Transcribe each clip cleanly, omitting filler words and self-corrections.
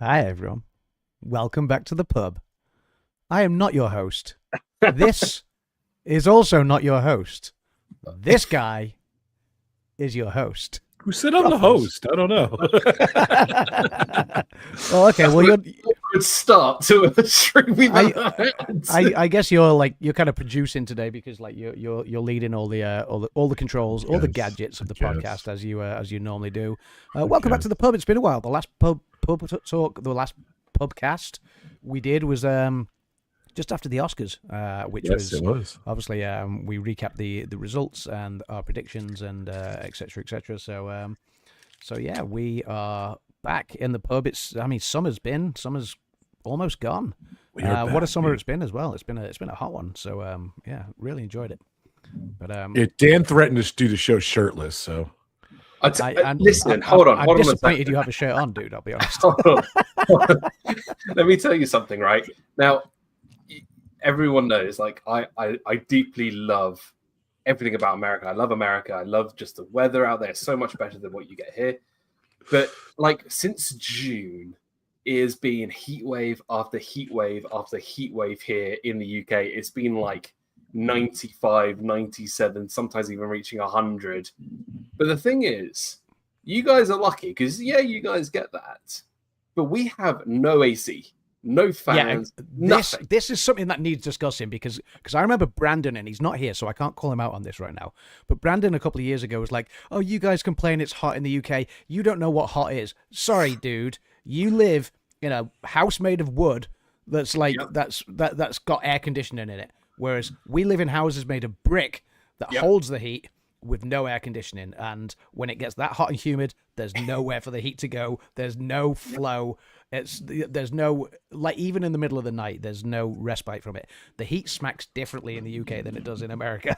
Hi, everyone. Welcome back to the pub. I am not your host. This is also not your host. This guy is your host. Who said I'm the host? I don't know. Well, okay. Well, you're. Good start to a stream we've had. I guess you're kind of producing today because you're leading all the controls, all the gadgets of the podcast as you normally do. Welcome back to the pub. It's been a while. The last pub talk, the last pubcast we did was just after the Oscars, which it was obviously we recapped the results and our predictions and etc. So yeah, we are back in the pub. Summer's almost gone. What a summer it's been as well. It's been a hot one. So yeah, really enjoyed it. But Dan threatened us to do the show shirtless. So listen, hold on. I'm disappointed you have a shirt on, dude. I'll be honest. Hold on. Let me tell you something. Right now, everyone knows. Like I deeply love everything about America. I love America. I love just the weather out there. It's so much better than what you get here. But like since June, is being heat wave after heat wave after heat wave here in the UK. It's been like 95, 97, sometimes even reaching 100. But the thing is, you guys are lucky because, yeah, you guys get that. But we have no AC, no fans, nothing. This is something that needs discussing because I remember Brandon, and he's not here, so I can't call him out on this right now. But Brandon a couple of years ago was like, oh, you guys complain it's hot in the UK. You don't know what hot is. Sorry, dude. You live in a house made of wood that's like that's got air conditioning in it, whereas we live in houses made of brick that holds the heat with no air conditioning. And when it gets that hot and humid, there's nowhere for the heat to go. There's no flow. There's no, like, even in the middle of the night, there's no respite from it. The heat smacks differently in the UK than it does in America.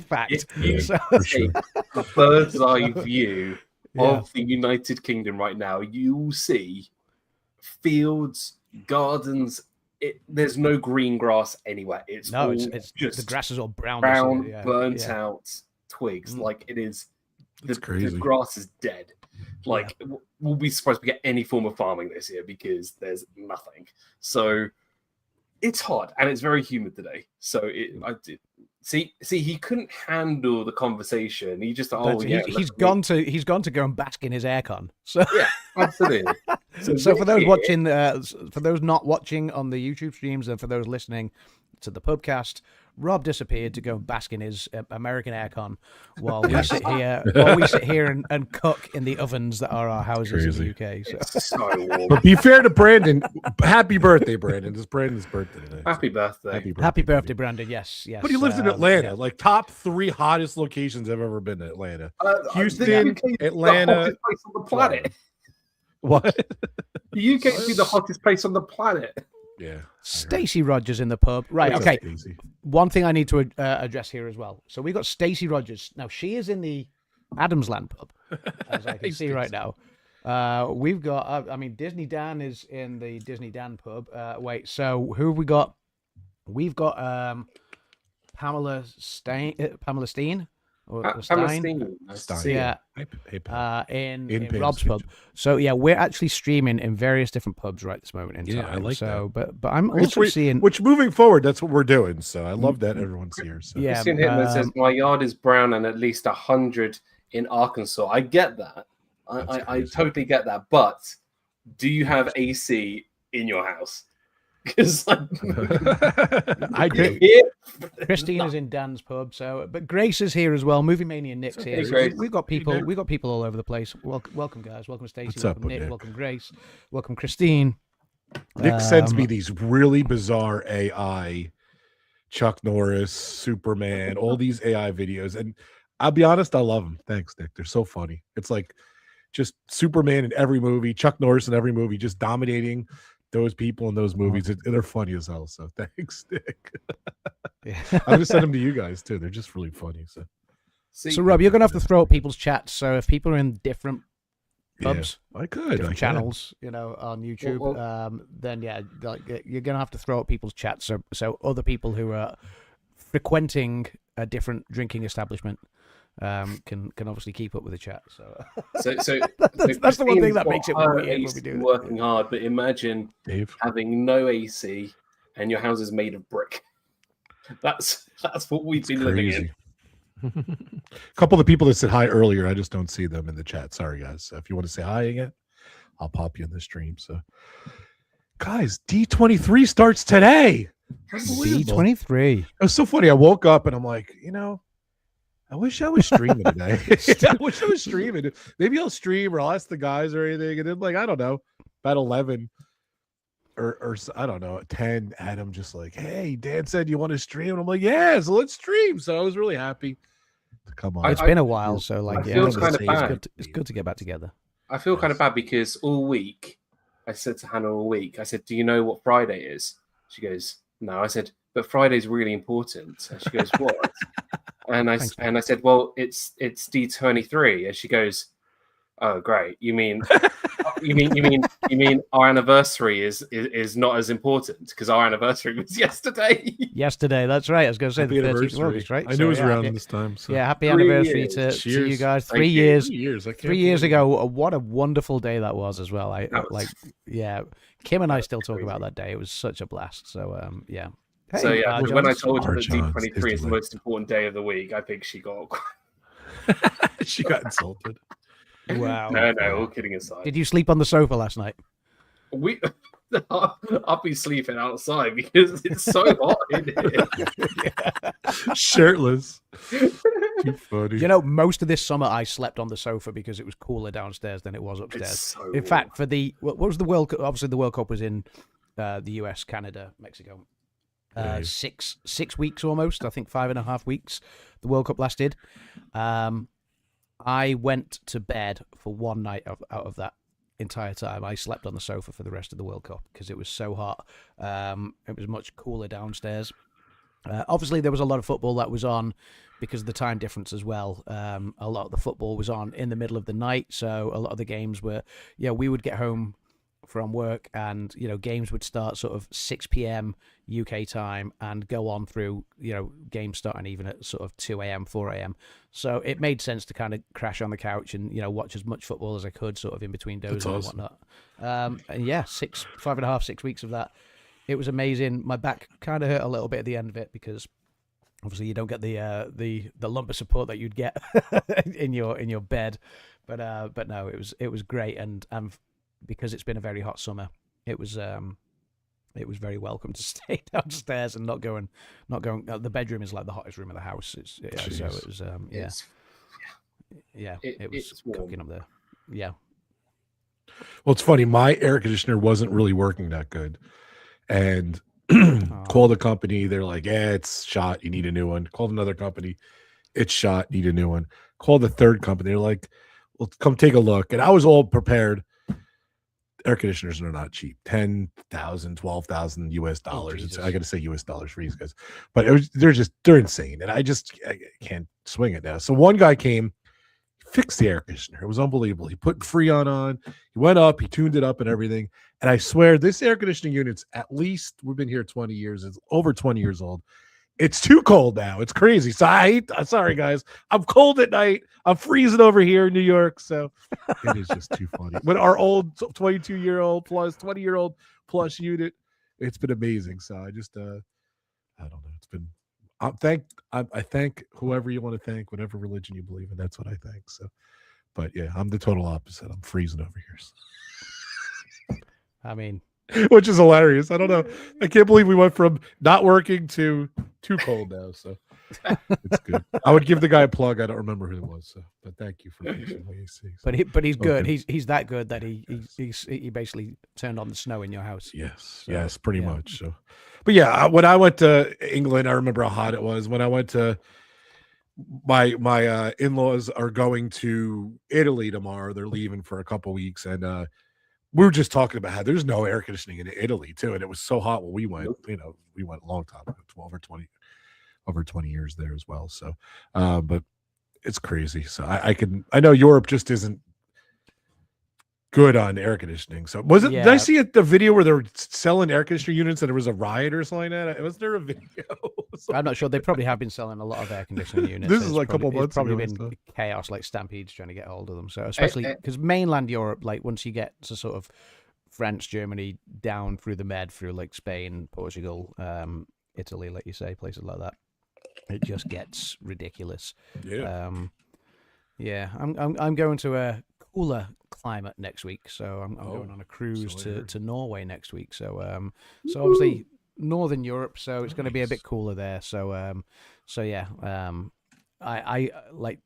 Fact. If you take a bird's eye view of the United Kingdom right now, you will see fields, gardens. There's no green grass anywhere. It's just the grass is all brown, burnt out twigs. Like it is. Crazy. The grass is dead. Like we'll be surprised we get any form of farming this year because there's nothing. So it's hot and it's very humid today. So see he couldn't handle the conversation. He just he's gone to go and bask in his aircon. So yeah, absolutely. So for those watching, for those not watching on the YouTube streams, and for those listening to the pubcast, Rob disappeared to go and bask in his American aircon while we sit here, and cook in the ovens that are our houses in the UK. So. It's so warm. But be fair to Brandon. Happy birthday, Brandon. It's Brandon's birthday today. Happy birthday. Happy birthday, Brandon. Yes. But he lives in Atlanta. Like top 3 hottest locations I've ever been to Atlanta. Houston, Atlanta. The hottest place on the planet. What? The UK is the hottest place on the planet. Yeah. Stacey Rogers in the pub. Right, okay. One thing I need to address here as well. So we got Stacey Rogers. Now, she is in the Adamsland pub, as I can see right now. We've got, Disney Dan is in the Disney Dan pub. So who have we got? We've got Pamela Steen. Stein. Yeah. In Rob's pub. So yeah, we're actually streaming in various different pubs right this moment in time. I like that. But I'm also seeing which moving forward, that's what we're doing. So I love that everyone's here. So yeah, Christian Hitman says my yard is brown and at least 100 in Arkansas. I get that. I totally get that. But do you have AC in your house? Because I do. Christine is in Dan's pub, but Grace is here as well. Movie Mania Nick's here. We've got people all over the place. Welcome guys. Welcome Stacey. Welcome Nick. Welcome Grace. Welcome Christine. Nick sends me these really bizarre AI, Chuck Norris, Superman, all these AI videos, and I'll be honest, I love them. Thanks, Nick. They're so funny. It's like just Superman in every movie, Chuck Norris in every movie, just dominating those people in those movies. They're funny as hell. So thanks, Nick. I'll just send them to you guys too. They're just really funny. So Rob, you're gonna have to throw up people's chats. So if people are in different pubs, different channels, on YouTube, then you're gonna have to throw up people's chats. So other people who are frequenting a different drinking establishment can obviously keep up with the chat. So So that's the one thing Christine's that got makes it her weird when we AC do it. working hard, but imagine Dave. having no AC and your house is made of brick. That's what we've been living in. A couple of the people that said hi earlier, I just don't see them in the chat. Sorry, guys. So if you want to say hi again, I'll pop you in the stream. So, guys, D23 starts today. D23. It was so funny. I woke up and I'm like, I wish I was streaming today. I wish I was streaming. Maybe I'll stream or I'll ask the guys or anything. And then, like, I don't know, about 11 or I don't know, 10, Adam just like, hey, Dan said you want to stream. And I'm like, yeah, so let's stream. So I was really happy to come on. It's been a while, so like, I feel kind of bad. It's good to get back together. I feel kind of bad because all week, I said to Hannah all week, I said, do you know what Friday is? She goes, no. I said, but Friday's really important. And she goes, what? And I said, well, it's D23. And she goes, oh, great. You mean our anniversary is not as important because our anniversary was yesterday. Yesterday, that's right. I was going to say Happy the 13th of anniversary. August, right? I knew it was around this time. So. Yeah, happy 3 anniversary years. to you guys. Thank 3 you. years. 3 years. 3 years ago. What a wonderful day that was as well. Kim and I still talk about that day. It was such a blast. So yeah. Hey, So yeah, when I told her that Johns D23 is the lit. most important day of the week, I think she got She got insulted. Wow. no, all kidding aside. Did you sleep on the sofa last night? I'll be sleeping outside because it's so hot in here. Shirtless. Too funny. Most of this summer I slept on the sofa because it was cooler downstairs than it was upstairs. So in fact, for what was the World Cup? Obviously, the World Cup was in the US, Canada, Mexico. 6 weeks almost. I think 5.5 weeks. The World Cup lasted. I went to bed for one night out of that entire time. I slept on the sofa for the rest of the World Cup because it was so hot. It was much cooler downstairs. Obviously, there was a lot of football that was on because of the time difference as well. A lot of the football was on in the middle of the night, so a lot of the games were, we would get home from work and, games would start sort of 6 p.m. UK time and go on through, games starting even at sort of 2 a.m., 4 a.m. So it made sense to kind of crash on the couch and, watch as much football as I could sort of in between dozing and whatnot. And yeah, 5.5, 6 weeks of that. It was amazing. My back kind of hurt a little bit at the end of it because obviously you don't get the lumbar support that you'd get in your bed. But no, it was great and because it's been a very hot summer, it was very welcome to stay downstairs and not going. The bedroom is like the hottest room of the house. So it was it was cooking up there. Yeah. Well, it's funny. My air conditioner wasn't really working that good, and called the company. They're like, "Yeah, it's shot. You need a new one." Called another company. It's shot. Need a new one. Called the third company. They're like, "Well, come take a look." And I was all prepared. Air conditioners are not cheap. $10,000, $12,000 US dollars. I got to say US dollars for these guys, but they're insane, and I can't swing it now. So one guy came, fixed the air conditioner. It was unbelievable. He put Freon on. He went up. He tuned it up and everything. And I swear, this air conditioning unit's at least, we've been here 20 years. It's over 20 years old. It's too cold now. It's crazy. So sorry, guys. I'm cold at night. I'm freezing over here in New York. So it is just too funny. But our old 22-year-old plus 20-year-old plus unit, it's been amazing. So I just, I don't know. It's been, I thank whoever you want to thank, whatever religion you believe in. That's what I thank. So, but yeah, I'm the total opposite. I'm freezing over here. I mean, which is hilarious. I don't know. I can't believe we went from not working to too cold now. So it's good. I would give the guy a plug. I don't remember who it was. So, but thank you for fixing my AC. So. But he's good. Okay. He's that good that he basically turned on the snow in your house. Yes, pretty much. So, but yeah, when I went to England, I remember how hot it was. When I went to my in-laws are going to Italy tomorrow. They're leaving for a couple weeks, and we were just talking about how there's no air conditioning in Italy too, and it was so hot when we went. We went a long time ago, 12 or 20 years there as well. So, but it's crazy. So I know Europe just isn't good on air conditioning. So was it? Did I see the video where they were selling air conditioner units and there was a riot or something like that? Was there a video? I'm not sure. They probably have been selling a lot of air conditioning units. This is like a couple months ago. It's probably ago, been chaos, like stampedes trying to get hold of them. So especially because mainland Europe, like once you get to sort of France, Germany, down through the Med, through like Spain, Portugal, Italy, like you say, places like that, it just gets ridiculous. Yeah. Yeah. I'm going to a cooler climate next week, so I'm going on a cruise to Norway next week. So so obviously Northern Europe, so it's going to be a bit cooler there. So yeah, I like.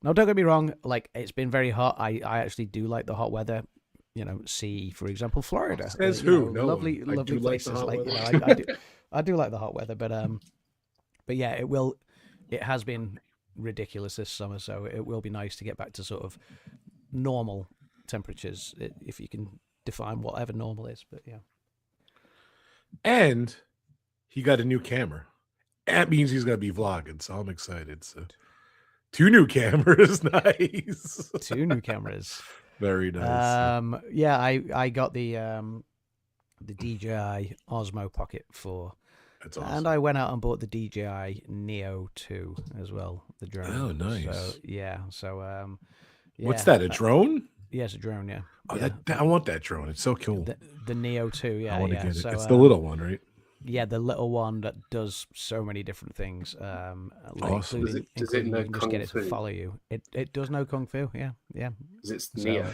Now, don't get me wrong. Like, it's been very hot. I actually do like the hot weather. You know, see, for example, Florida. Says who? No lovely places. Like, I do like the hot weather, but yeah, it has been ridiculous this summer, so it will be nice to get back to sort of normal temperatures, if you can define whatever normal is. But yeah. And he got a new camera. That means he's going to be vlogging, so I'm excited. So 2 new cameras, nice. 2 new cameras. Very nice. Yeah, I got the DJI Osmo Pocket 4. That's awesome. And I went out and bought the DJI Neo 2 as well, the drone. Oh, nice. So, yeah. So what's that? A drone? Yeah, it's a drone. Yeah. Oh, yeah. I want that drone. It's so cool. The Neo 2. Yeah, I want to get it. So, it's the little one, right? Yeah, the little one that does so many different things. Awesome. Does it know you can just Kung get it Fu? to follow you. It does know Kung Fu. Yeah. Because it's So- Neo.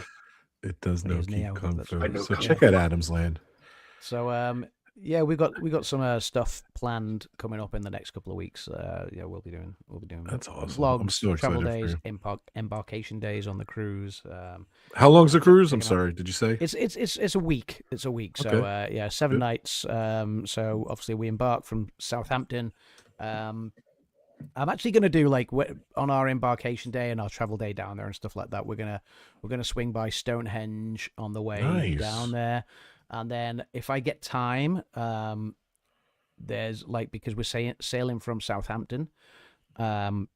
It does know Neo, Kung that's Fu. right. So check out Adam's Land. So yeah, we got some stuff planned coming up in the next couple of weeks. Yeah, we'll be doing That's awesome. vlogs, I'm so travel excited for days, embarkation days on the cruise. How long's the cruise? I'm sorry. Did you say? It's a week. It's a week. So Okay. yeah, 7 Good. nights. So obviously we embark from Southampton. I'm actually going to do like on our embarkation day and our travel day down there and stuff like that. We're gonna swing by Stonehenge on the way Nice. down there, and then if I get time, there's like, because we're sailing from Southampton, we're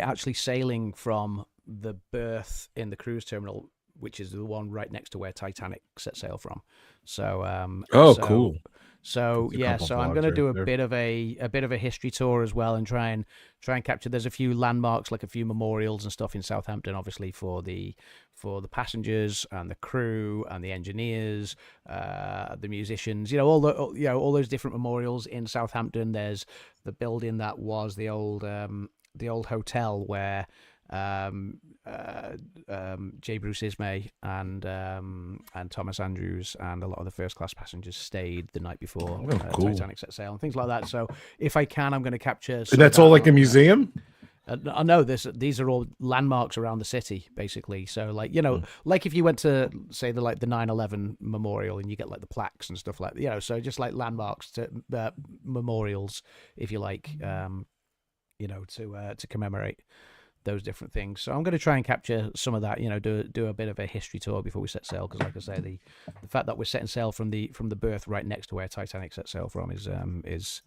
actually sailing from the berth in the cruise terminal, which is the one right next to where Titanic set sail from. So Cool. So There's a yeah, couple so I'm vlogs going to right do a there. bit of a history tour as well, and try and capture. There's a few landmarks, like a few memorials and stuff in Southampton, obviously for the passengers and the crew and the engineers, the musicians. All those different memorials in Southampton. There's the building that was the old hotel where J. Bruce Ismay and Thomas Andrews and a lot of the first class passengers stayed the night before Cool. Titanic set sail and things like that. So if I can, I'm going to capture. And that's all like a museum? No, these are all landmarks around the city, basically. So like, like if you went to say the 9/11 memorial and you get like the plaques and stuff like that, so just like landmarks to memorials, if you like, to commemorate those different things. So I'm going to try and capture some of that, do a bit of a history tour before we set sail, because like I say, the fact that we're setting sail from the berth right next to where Titanic set sail from is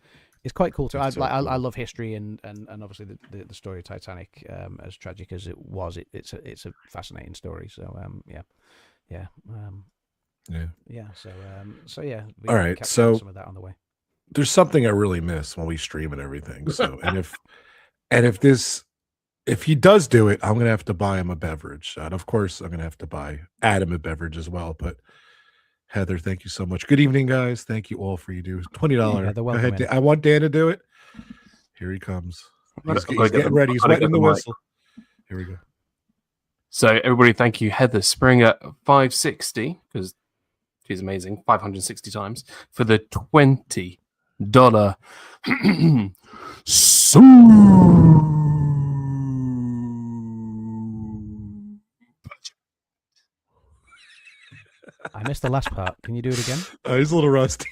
quite cool too. I love history and obviously the story of Titanic, as tragic as it was, it's a fascinating story. So yeah. So yeah. All right, capture so some of that on the way. There's something I really miss when we stream and everything. So if he does do it, I'm gonna have to buy him a beverage. And of course, I'm gonna have to buy Adam a beverage as well. But Heather, thank you so much. Good evening, guys. Thank you all for you do. $20. Go ahead. I want Dan to do it. Here he comes. He's getting ready. He's wetting the whistle. Here we go. So everybody, thank you, Heather Springer, 560, because she's amazing, 560 times for the $20 I missed the last part. Can you do it again? He's a little rusty.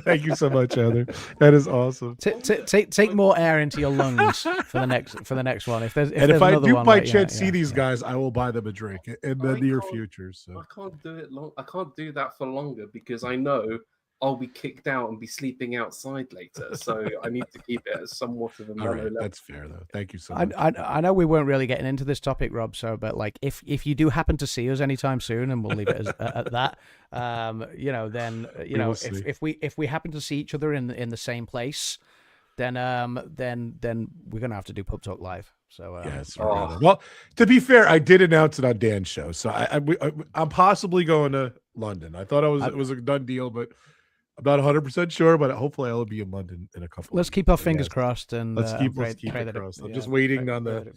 Thank you so much, Heather. That is awesome. Take more air into your lungs for the next one. If I do one, by chance see these guys, I will buy them a drink in the near future. So I can't do it long. I can't do that for longer because I know I'll be kicked out and be sleeping outside later. So I need to keep it at somewhat of a All mellow right, level. that's fair though. Thank you so much. I know we weren't really getting into this topic, Rob. So, but like, if you do happen to see us anytime soon, and we'll leave it at that, then if we happen to see each other in the same place, then we're gonna have to do Pub Talk live. So yes. Well, to be fair, I did announce it on Dan's show, so I'm possibly going to London. I thought it was a done deal, but I'm not 100% sure. But hopefully, I'll be in London in a couple. Let's keep our fingers crossed, and let's keep it crossed. I'm just waiting on the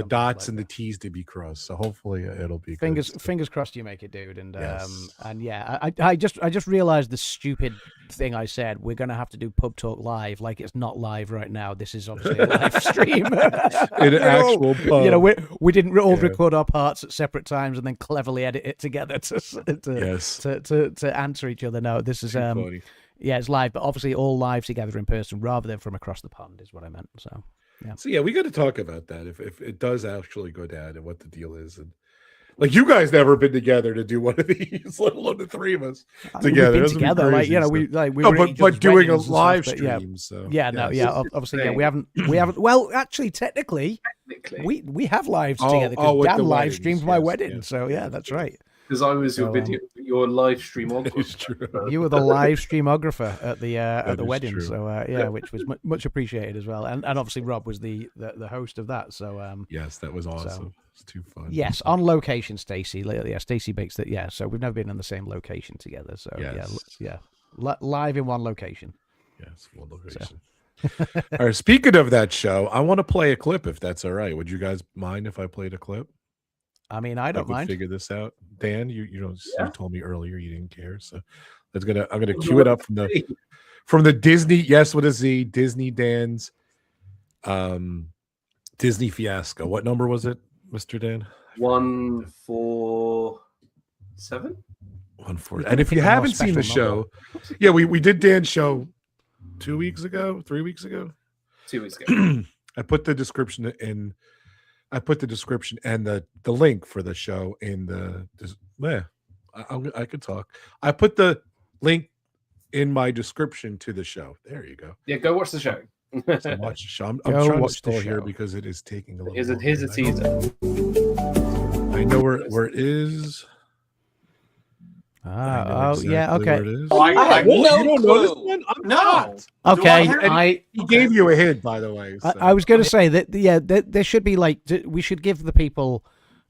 dots and the T's to be crossed. So hopefully, it'll be fingers crossed you make it, dude. And yes. and yeah, I just realized the stupid thing I said. We're gonna have to do Pub Talk live, like it's not live right now. This is obviously a live stream. In an actual pub. We didn't all record our parts at separate times and then cleverly edit it together to answer each other. No, this is funny. Yeah, it's live, but obviously all live together in person rather than from across the pond is what I meant. So yeah. So yeah, we got to talk about that if it does actually go down and what the deal is. And like, you guys never been together to do one of these, let alone the three of us together. We've been together, crazy, but doing a live stream. Obviously, we haven't. Well, actually, technically, we have lives together because Dan live streamed my wedding. Yes, so yeah, that's right. Because I was your live streamographer. You were the live streamographer at the wedding, true. So which was much appreciated as well. And obviously Rob was the host of that. So yes, that was awesome. It's too fun. Yes, on location, Stacey. Yeah, Stacey bakes that. Yeah, so we've never been in the same location together. So live in one location. Yes, one location. So. All right. Speaking of that show, I want to play a clip if that's all right. Would you guys mind if I played a clip? I mean, I don't mind. Figure this out, Dan. You told me earlier you didn't care, so I'm gonna cue it up from the Disney. Yes, with a Z. Disney Dan's Disney fiasco. What number was it, Mr. Dan? 147. 140. And if you haven't seen the show, we did Dan's show 2 weeks ago, 3 weeks ago, 2 weeks ago. I put the description in. I put the description and the link for the show in the. I could talk. I put the link in my description to the show. There you go. Yeah, go watch the show. So watch the show. I'm trying to stall here because it is taking a little. Here's a teaser. I know where it is. Yeah, okay. You don't know this one? No. Okay, he gave you a hint, by the way. So. I was going to say that. Yeah, there should be we should give the people,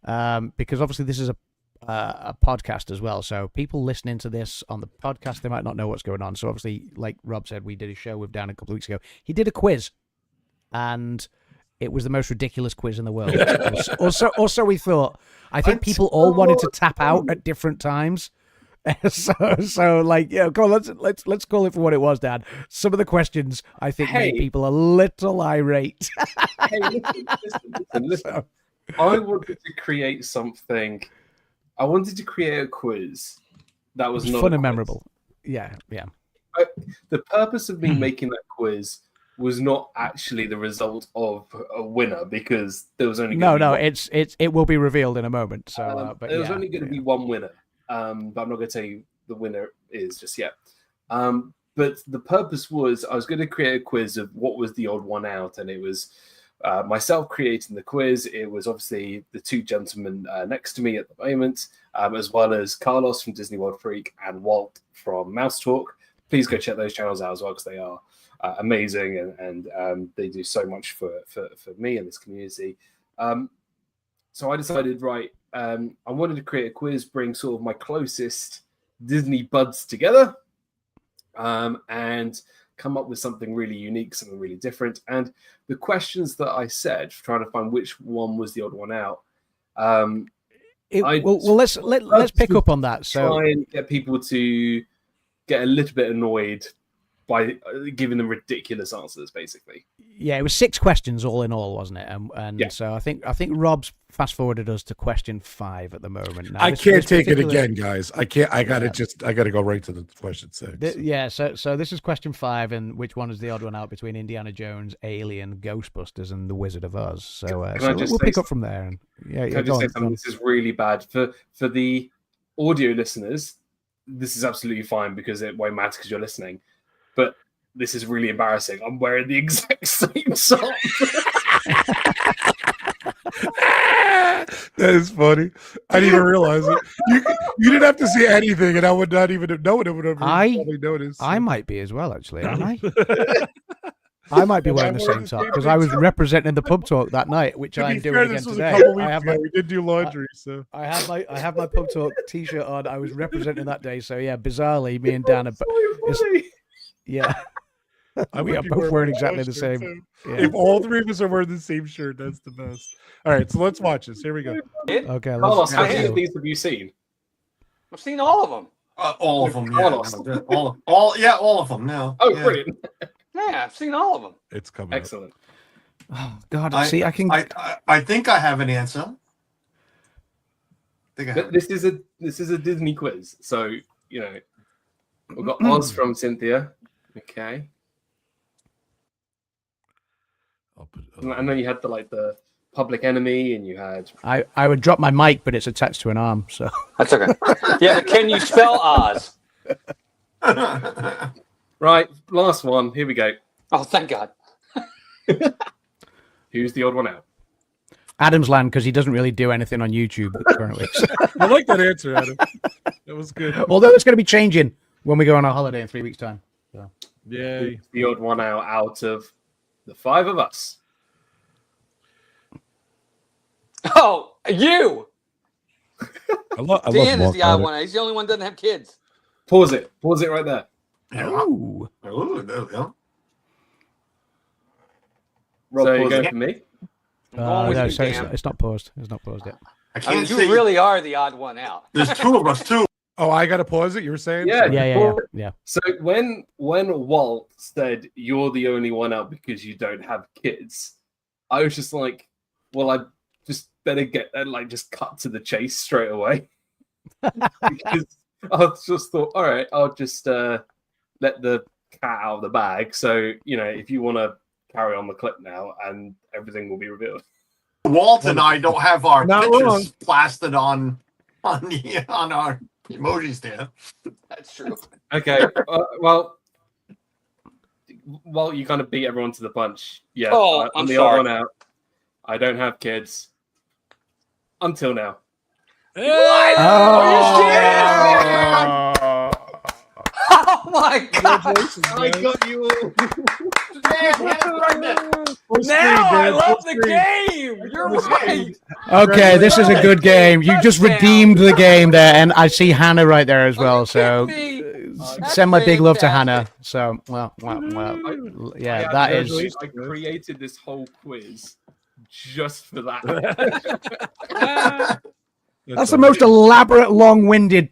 because obviously this is a podcast as well. So people listening to this on the podcast, they might not know what's going on. So obviously, like Rob said, we did a show with Dan a couple of weeks ago. He did a quiz, and it was the most ridiculous quiz in the world. also, we thought. I think people all wanted to tap out at different times. So come on, let's call it for what it was, Dad. Some of the questions I think made people a little irate. Listen. I wanted to create something. I wanted to create a quiz that was not fun and memorable. Yeah. The purpose of me making that quiz was not actually the result of a winner, because there was only it will be revealed in a moment. So, but there was only going to be one winner. But I'm not going to tell you the winner is just yet. But the purpose was I was going to create a quiz of what was the odd one out, and it was myself creating the quiz. It was obviously the two gentlemen next to me at the moment, as well as Carlos from Disney World Freak and Walt from Mouse Talk. Please go check those channels out as well, because they are amazing and they do so much for me and this community. So I decided, I wanted to create a quiz, bring sort of my closest Disney buds together, and come up with something really unique, something really different. And the questions that I said, trying to find which one was the odd one out. Let's pick up on that. So try and get people to get a little bit annoyed by giving them ridiculous answers, basically. Yeah, it was 6 questions all in all, wasn't it? And yeah. So I think Rob's fast forwarded us to question 5 at the moment. Now, I can't take it again, guys. I can't. I gotta go right to the question 6. So this is question 5, and which one is the odd one out between Indiana Jones, Alien, Ghostbusters, and The Wizard of Oz? So we'll pick up from there. And Can I just say something? This is really bad for the audio listeners. this is absolutely fine because it won't matter because you're listening. But this is really embarrassing. I'm wearing the exact same sock. That is funny. I didn't even realize it. You didn't have to see anything, and I would not even have known it. Would have probably noticed. I might be as well, actually. Aren't I? I might be wearing the same sock because I was representing the pub talk that night, which I'm doing again today. We did do laundry, so I have my pub talk T-shirt on. I was representing that day, so yeah. Bizarrely, me and Dan yeah. We are both wearing exactly the same. Yeah. If all three of us are wearing the same shirt, that's the best. All right, so let's watch this. Here we go. Okay, Carlos, how many of these have you seen? I've seen all of them. All of them. Yeah. All of them now. Oh, yeah. brilliant! Yeah, I've seen all of them. It's coming. Excellent. Oh God! I think I have an answer. This is a Disney quiz, so you know we've got Oz from Cynthia. Okay. And then you had the Public Enemy, and you had. I would drop my mic, but it's attached to an arm, so that's okay. Yeah, but can you spell Oz? Right, last one. Here we go. Oh, thank God. Who's the odd one out? Adam's Land, because he doesn't really do anything on YouTube currently. I like that answer, Adam. That was good. Although it's going to be changing when we go on our holiday in 3 weeks' time. So. Yay! The odd one out of the five of us. Oh, you! Dan is the odd Mark one. He's the only one that doesn't have kids. Pause it. Pause it right there. Ooh, there we go. Rob, so you going for me? No, it's not paused. It's not paused yet. I mean, you really are the odd one out. There's two of us too. Oh, I gotta pause it. You were saying? Yeah. So when Walt said you're the only one out because you don't have kids, I was just like, well, I just better get just cut to the chase straight away. Because I just thought, all right, I'll just let the cat out of the bag. So if you want to carry on the clip now, and everything will be revealed. Walt and I don't have our pictures plastered on our emoji stand. That's true. Okay. Well, you kind of beat everyone to the punch. Yeah. I'm the sorry. odd one out. I don't have kids. Until now. What? Oh my God! I got you all. Now I love the game. You're right. Okay, this is a good game. You just redeemed the game there, and I see Hannah right there as well. So send my big love to Hannah. So well, yeah, that is. I created this whole quiz just for that. That's the most elaborate, long-winded.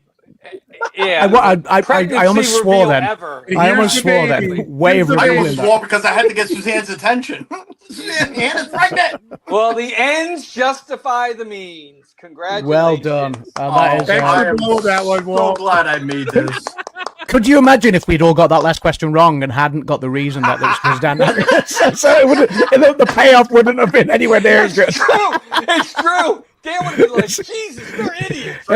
Yeah, I almost swore then. I almost swore then. Way of I almost revealing swore because I had to get Suzanne's attention. Suzanne's pregnant. Well, the ends justify the means. Congratulations. Well done. That is. Thanks for blowing that one, So Walt. glad I made this. Could you imagine if we'd all got that last question wrong and hadn't got the reason that it was Dan? So it wouldn't, the payoff wouldn't have been anywhere near as good. It's true. It's true. Dan would have been like, Jesus, they're idiots.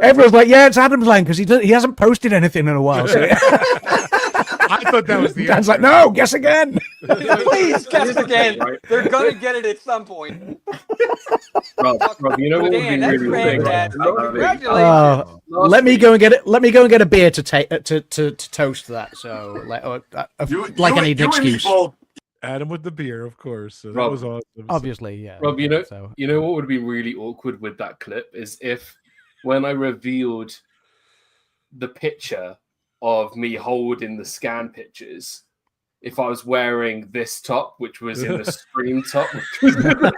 Everyone's like, yeah, it's Adam's Land because he hasn't posted anything in a while. So I thought that was the Dan's answer. like, no, guess again. Please guess again. They're gonna get it at some point. Rob, you know what Dan, would that's be really fantastic. big? Congratulations. Let me go and get a beer to toast that. So like I need an excuse. Adam with the beer, of course. So that Rob, was awesome. Obviously, yeah. Rob, you know what would be really awkward with that clip is if when I revealed the picture of me holding the scan pictures, if I was wearing this top, which was in the Scream top, which was in the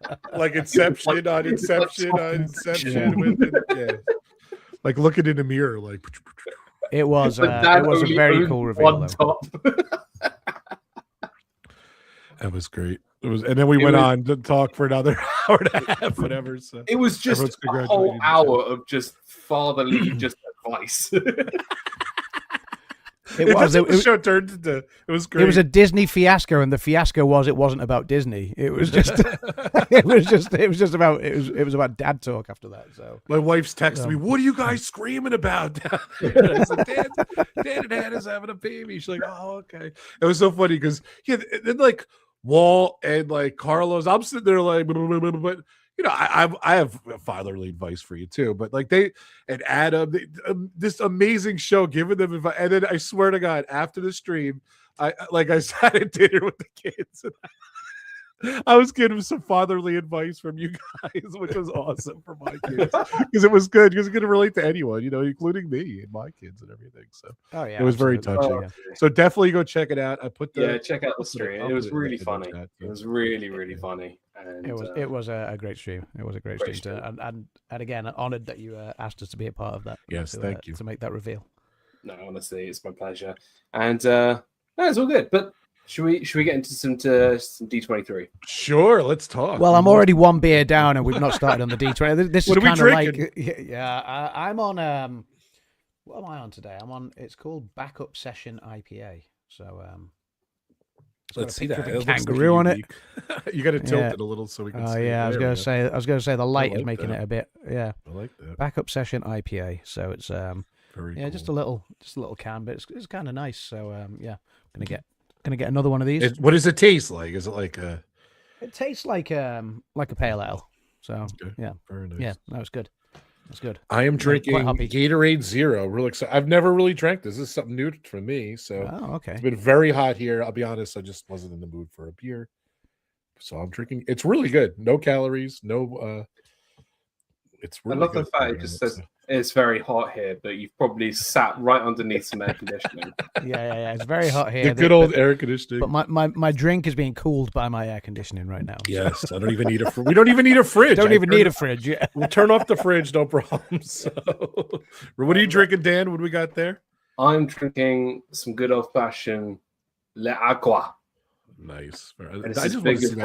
top. Like Inception on Inception on Inception. Yeah. Like looking in a mirror, like. It was But a that very only cool owned reveal. one Though. top. That was great. And then we went on to talk for another hour and a half, whatever. So It was just everyone's a whole congratulating hour of just fatherly advice. That's what the show turned into. It was great. It was a Disney fiasco, and the fiasco was it wasn't about Disney. It was just, it was about dad talk after that. So my wife's texting me, "What are you guys screaming about?" I said, "Dad and Hannah's having a baby." She's like, "Oh, okay." It was so funny because then like Walt and like Carlos, I'm sitting there like, but you know, I have fatherly advice for you too, but like they and Adam, this amazing show, giving them advice, and then I swear to God, after the stream, I sat at dinner with the kids, and I was getting some fatherly advice from you guys, which was awesome for my kids because it was good. Because it's going to relate to anyone, you know, including me and my kids and everything. So it was very touching. Oh, so definitely go check it out. I put check out the stream. It was really funny. It was really funny. And it was a great stream. It was a great stream. And again, honoured that you asked us to be a part of that. Yes, thank you to make that reveal. No, honestly, it's my pleasure. And it's all good. But should we get into some D23? Sure, let's talk. Well, I'm already one beer down, and we've not started on the D20. This is kind of like, I'm on. What am I on today? I'm on. It's called Backup Session IPA. So let's see that. Kangaroo on it. You got to tilt it a little so we can. Oh yeah, I was going to say the light is making it a bit. Yeah, I like that. Backup Session IPA. So it's very cool. just a little can, but it's kind of nice. So gonna get another one of these. What does it taste like? Is it like a? It tastes like a pale ale. So yeah, very nice. Yeah, that was good. That's good. I am drinking Gatorade Zero. Really excited. I've never really drank this. This is something new for me. So okay. It's been very hot here. I'll be honest. I just wasn't in the mood for a beer, so I'm drinking. It's really good. No calories. No. It's really. I love the fact it just says it's very hot here, but you've probably sat right underneath some air conditioning. Yeah. It's very hot here. The good old air conditioning. But my drink is being cooled by my air conditioning right now. Yes, I don't even need we don't even need a fridge. Don't even need a fridge. Yeah. We'll turn off the fridge, no problem. So, what are you drinking, Dan? What do we got there? I'm drinking some good old fashioned Le Agua. Nice. I just want to see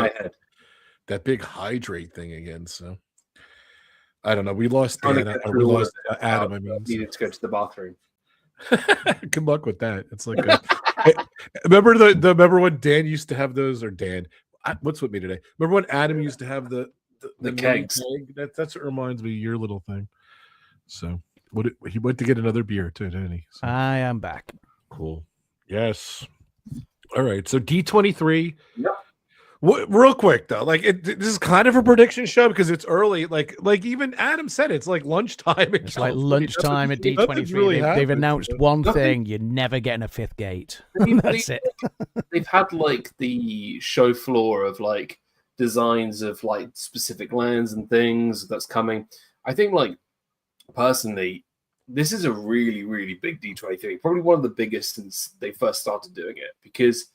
that big hydrate thing again. So. I don't know. We lost Dan. We lost Adam. I mean, needed to go to the bathroom. Good luck with that. It's like remember when Dan used to have those, or Dan? What's with me today? Remember when Adam used to have the kegs? That's what reminds me of your little thing. So he went to get another beer too, didn't he? So, I am back. Cool. Yes. All right. So D23. Yep. Real quick though, like this is kind of a prediction show because it's early. Like even Adam said, it's like lunchtime. It's like lunchtime at D23. Really they've announced one thing: you're never getting a fifth gate. That's it. They've had like the show floor of like designs of like specific lands and things that's coming. I think like personally, this is a really, really big D23. Probably one of the biggest since they first started doing it because.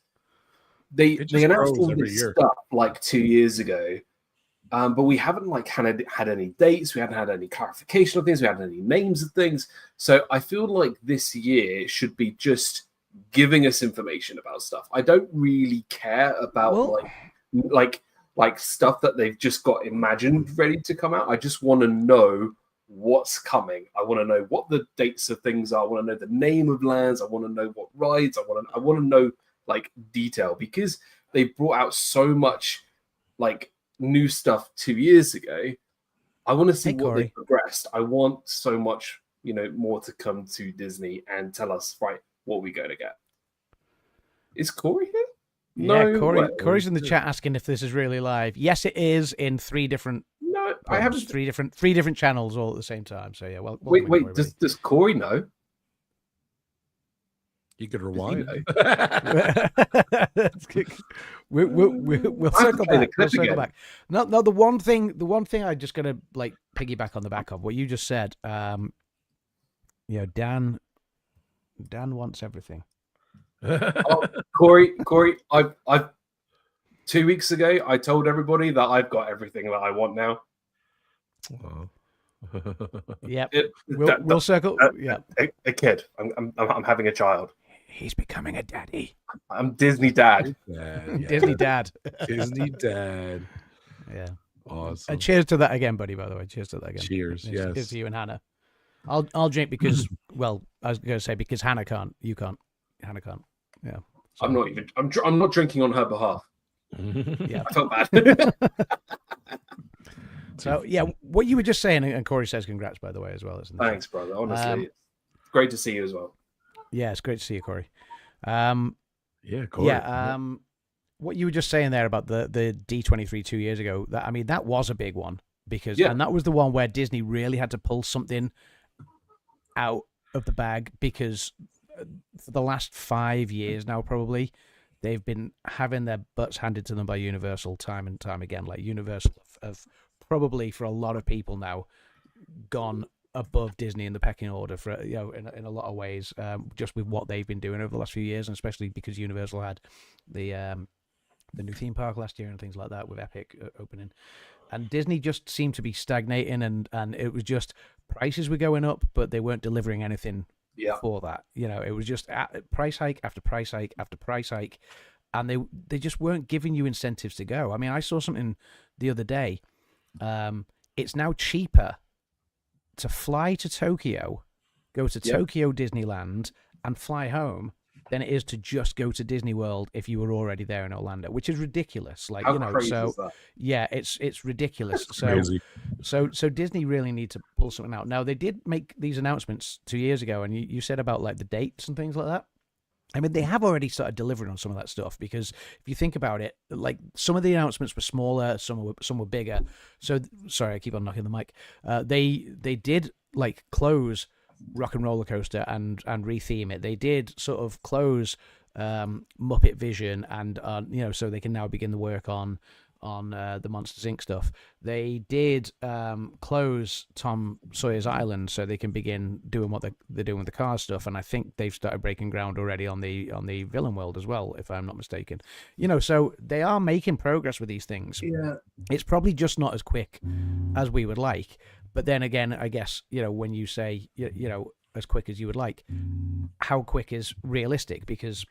They announced all this stuff like 2 years ago, but we haven't like had any dates. We haven't had any clarification of things. We haven't had any names of things. So I feel like this year should be just giving us information about stuff. I don't really care about like stuff that they've just got imagined ready to come out. I just want to know what's coming. I want to know what the dates of things are. I want to know the name of lands. I want to know what rides. I want to know. Like detail because they brought out so much like new stuff 2 years ago. I want to see what they progressed. I want so much, more to come to Disney and tell us right what we're going to get. Is Corey here? Yeah, Corey's in the chat asking if this is really live. Yes, it is in three different. No, I haven't. Three different channels all at the same time. So yeah, well. Wait. Does Corey know? You could rewind. We'll circle back. We'll circle back. No. The one thing I'm just gonna like piggyback on the back of what you just said. Dan wants everything. Corey, I've 2 weeks ago I told everybody that I've got everything that I want now. Oh. Yeah, we'll circle. Yeah, a kid. I'm having a child. He's becoming a daddy. I'm Disney dad. Disney dad. Disney dad. Yeah. Awesome. And cheers to that again, buddy. By the way, cheers to that again. Cheers. Yes. Cheers to you and Hannah. I'll drink because I was going to say because Hannah can't. You can't. Hannah can't. Yeah. I'm not even. I'm not drinking on her behalf. Yeah. I felt bad. So yeah, what you were just saying, and Corey says congrats, by the way, as well. Isn't it? Thanks, brother. Honestly, it's great to see you as well. Yeah, it's great to see you, Corey. Yeah, Corey. Yeah. What you were just saying there about the D23 2 years ago, that was a big one because, and that was the one where Disney really had to pull something out of the bag because for the last 5 years now, probably, they've been having their butts handed to them by Universal time and time again. Like Universal have probably for a lot of people now gone above Disney in the pecking order for in a lot of ways, just with what they've been doing over the last few years, and especially because Universal had the new theme park last year and things like that with Epic opening, and Disney just seemed to be stagnating, and it was just prices were going up, but they weren't delivering anything for that. It was just price hike after price hike after price hike, and they just weren't giving you incentives to go. I mean, I saw something the other day. It's now cheaper to fly to Tokyo, go to Tokyo Disneyland, and fly home than it is to just go to Disney World if you were already there in Orlando, which is ridiculous. Like, How crazy is that? Yeah, it's ridiculous. Crazy. So Disney really need to pull something out. Now, they did make these announcements 2 years ago, and you said about like the dates and things like that. I mean, they have already started delivering on some of that stuff because if you think about it, like some of the announcements were smaller, some were bigger. So, sorry, I keep on knocking the mic. They did like close Rock and Roller Coaster and retheme it. They did sort of close Muppet Vision and so they can now begin the work on the Monsters Inc. stuff. They did close Tom Sawyer's Island so they can begin doing what they're doing with the car stuff, and I think they've started breaking ground already on the Villain World as well, if I'm not mistaken. So they are making progress with these things. Yeah, it's probably just not as quick as we would like, but then again, I guess when you say as quick as you would like, how quick is realistic? Because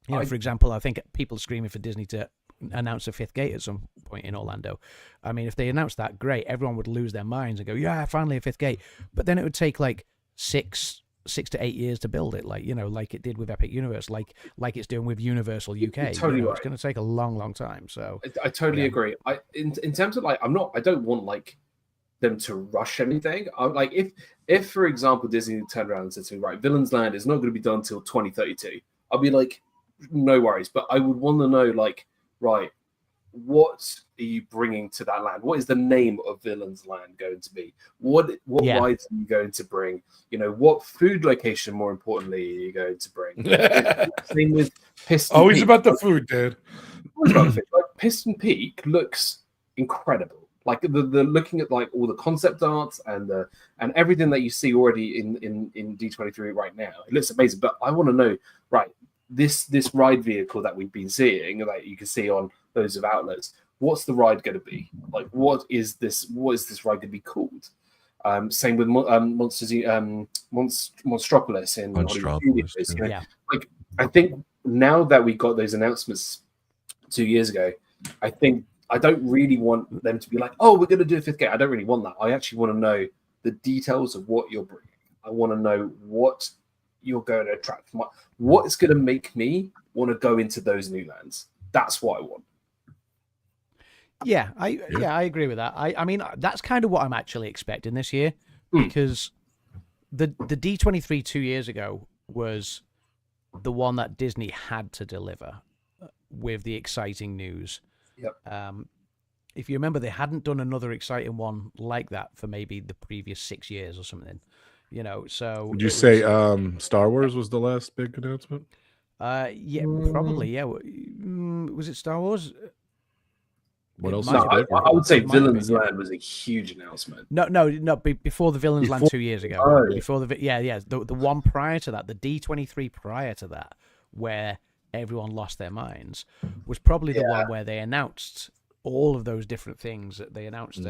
for example, I think people are screaming for Disney to announce a fifth gate at some point in Orlando. I mean, if they announced that, great, everyone would lose their minds and go, yeah, finally a fifth gate. But then it would take like six to 8 years to build it, like like it did with Epic Universe, like it's doing with Universal UK. Totally right. It's going to take a long time. So I totally agree. In terms of like, I don't want like them to rush anything. I'm like, if for example Disney turned around and said to me, right, Villains Land is not going to be done until 2032, I'll be like, no worries. But I would want to know, like, right, what are you bringing to that land? What is the name of Villains Land going to be? What rides are you going to bring? What food location, more importantly, are you going to bring? Same with Piston Always Peak. about the food, dude. Like, Piston Peak looks incredible. Like the looking at like all the concept art and everything that you see already in D23 right now, it looks amazing. But I want to know, right, this ride vehicle that we've been seeing, that you can see on those of outlets, what's the ride going to be? Like, what is this ride going to be called? Same with Monstropolis in Hollywood Studios. Like, I think now that we got those announcements 2 years ago, I don't really want them to be like, oh, we're going to do a fifth gate. I don't really want that. I actually want to know the details of what you're bringing. I want to know what you're going to attract. What is going to make me want to go into those new lands. That's what I want. Yeah, I agree with that. I mean, that's kind of what I'm actually expecting this year, because the D23 2 years ago was the one that Disney had to deliver with the exciting news. Yep. If you remember, they hadn't done another exciting one like that for maybe the previous 6 years or something. So would you say Star Wars was the last big announcement? Yeah, probably. Yeah, was it Star Wars? What else? I would say Villains Land was a huge announcement. No. Before the Villains Land 2 years ago. Oh. Before the one prior to that, the D23 prior to that, where everyone lost their minds, was probably the one where they announced all of those different things. That they announced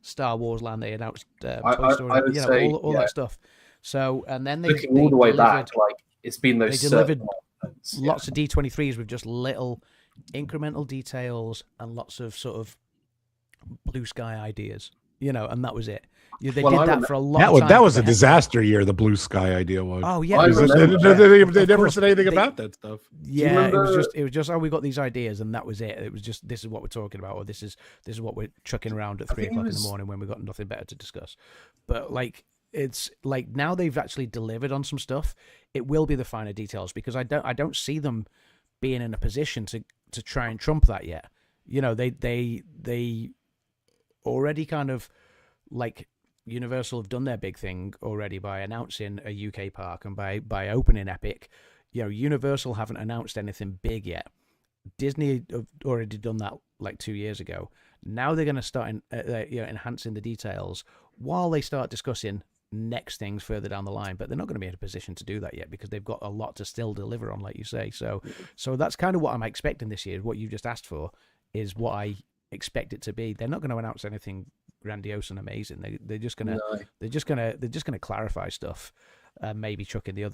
Star Wars Land, they announced Toy Story, all that stuff. So, and then they all the way back, like it's been those. They delivered lots of D23s with just little incremental details and lots of sort of blue sky ideas. and that was it. They Well, did I that remember- for a long time. That was a They had- disaster year. The blue sky idea was. Oh yeah, I it was- remember. They Of never course, said anything they- about that stuff. Yeah, it remember- was just we got these ideas and that was it. It was just this is what we're talking about, or this is what we're chucking around at 3 think it o'clock in the was- morning when we've got nothing better to discuss. But like it's like now they've actually delivered on some stuff. It will be the finer details because I don't see them being in a position to try and trump that yet. They already kind of like Universal have done their big thing already by announcing a UK park and by opening Epic. Universal haven't announced anything big yet. Disney have already done that like 2 years ago. Now they're going to start enhancing the details while they start discussing next things further down the line. But they're not going to be in a position to do that yet because they've got a lot to still deliver on, like you say. So that's kind of what I'm expecting this year. What you just asked for is what I expect it to be. They're not going to announce anything grandiose and amazing. They're just gonna clarify stuff. Maybe chuck in the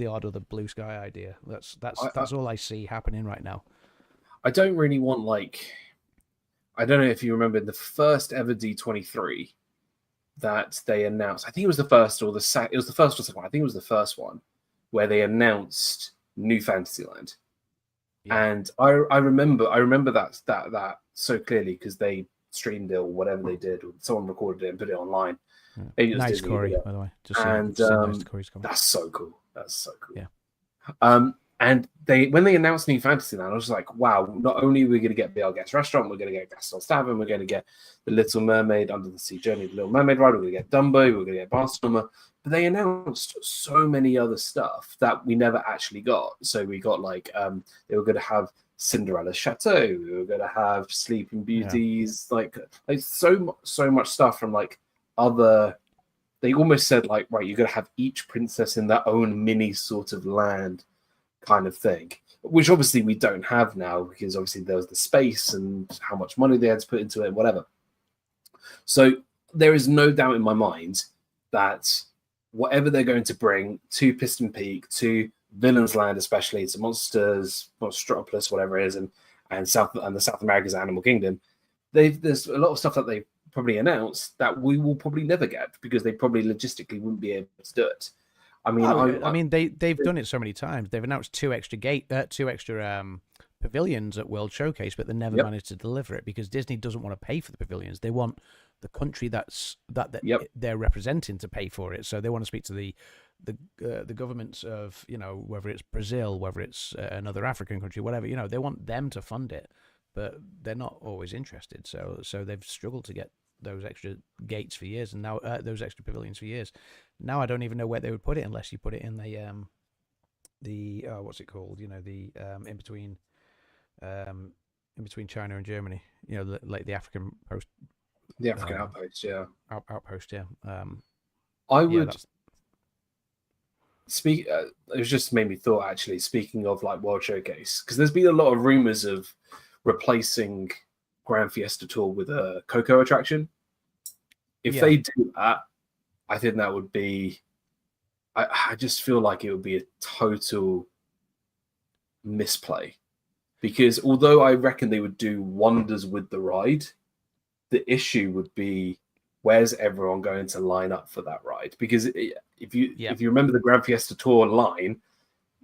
odd other blue sky idea. That's all I see happening right now. I don't really want I don't know if you remember the first ever D23 that they announced. I think it was the first or the second. It was the first or second one. I think it was the first one where they announced New Fantasyland. Yeah. And I remember that so clearly because they streamed it or whatever they did. Or someone recorded it and put it online. Maybe it was Nice Disney, Corey, but- by the way. Just And, nice to Corey's comment. That's so cool. Yeah. And when they announced New Fantasyland, I was like, wow, not only are we going to get Belle Guest Restaurant, we're going to get Gaston Stavin, we're going to get the Little Mermaid Under the Sea Journey, the Little Mermaid Ride, we're going to get Dumbo, we're going to get Barnstormer. But they announced so many other stuff that we never actually got. So we got they were going to have Cinderella's Chateau, we were going to have Sleeping Beauties, like so much stuff from other. They almost said right, you're going to have each princess in their own mini sort of land kind of thing, which obviously we don't have now because obviously there was the space and how much money they had to put into it and whatever. So there is no doubt in my mind that whatever they're going to bring to Piston Peak, to Villains Land, especially to Monstropolis, whatever it is, and the South America's Animal Kingdom, there's a lot of stuff that they probably announced that we will probably never get because they probably logistically wouldn't be able to do it. I mean, they've done it so many times. They've announced two extra pavilions at World Showcase, but they never managed to deliver it because Disney doesn't want to pay for the pavilions. They want the country that they're representing to pay for it. So they want to speak to the governments of whether it's Brazil, whether it's another African country, whatever. They want them to fund it, but they're not always interested. So they've struggled to get those extra gates for years, and now those extra pavilions for years. Now I don't even know where they would put it unless you put it in the what's it called? The in between China and Germany. Like the African post. The African outpost, yeah. Outpost, yeah. I would speak. It was just made me thought. Actually, speaking of World Showcase, because there's been a lot of rumors of replacing Grand Fiesta Tour with a Coco attraction. If they do that, I think that would be. I just feel like it would be a total misplay, because although I reckon they would do wonders with the ride, the issue would be where's everyone going to line up for that ride? Because if you remember the Grand Fiesta Tour line,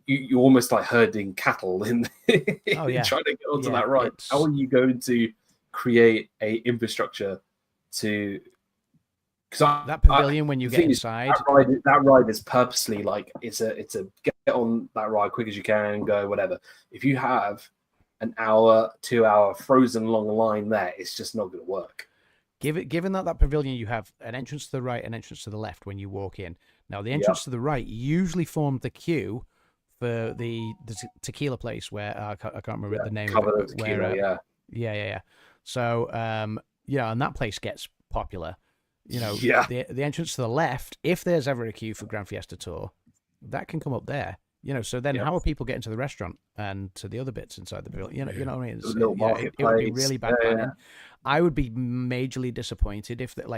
you're almost like herding cattle in trying to get onto that ride. How are you going to create a infrastructure to? Because that pavilion, when you get inside, that ride is purposely it's a get on that ride quick as you can, go whatever. If you have an hour, 2 hour frozen long line there, it's just not going to work. Given that pavilion, you have an entrance to the right, an entrance to the left when you walk in. Now, the entrance to the right usually formed the queue for the tequila place where I can't remember the name of it. Yeah. So and that place gets popular. The entrance to the left, if there's ever a queue for Grand Fiesta Tour, that can come up there. So then how are people getting to the restaurant and to the other bits inside the pavilion? You know what I mean? It would be really bad planning. I would be majorly disappointed if that,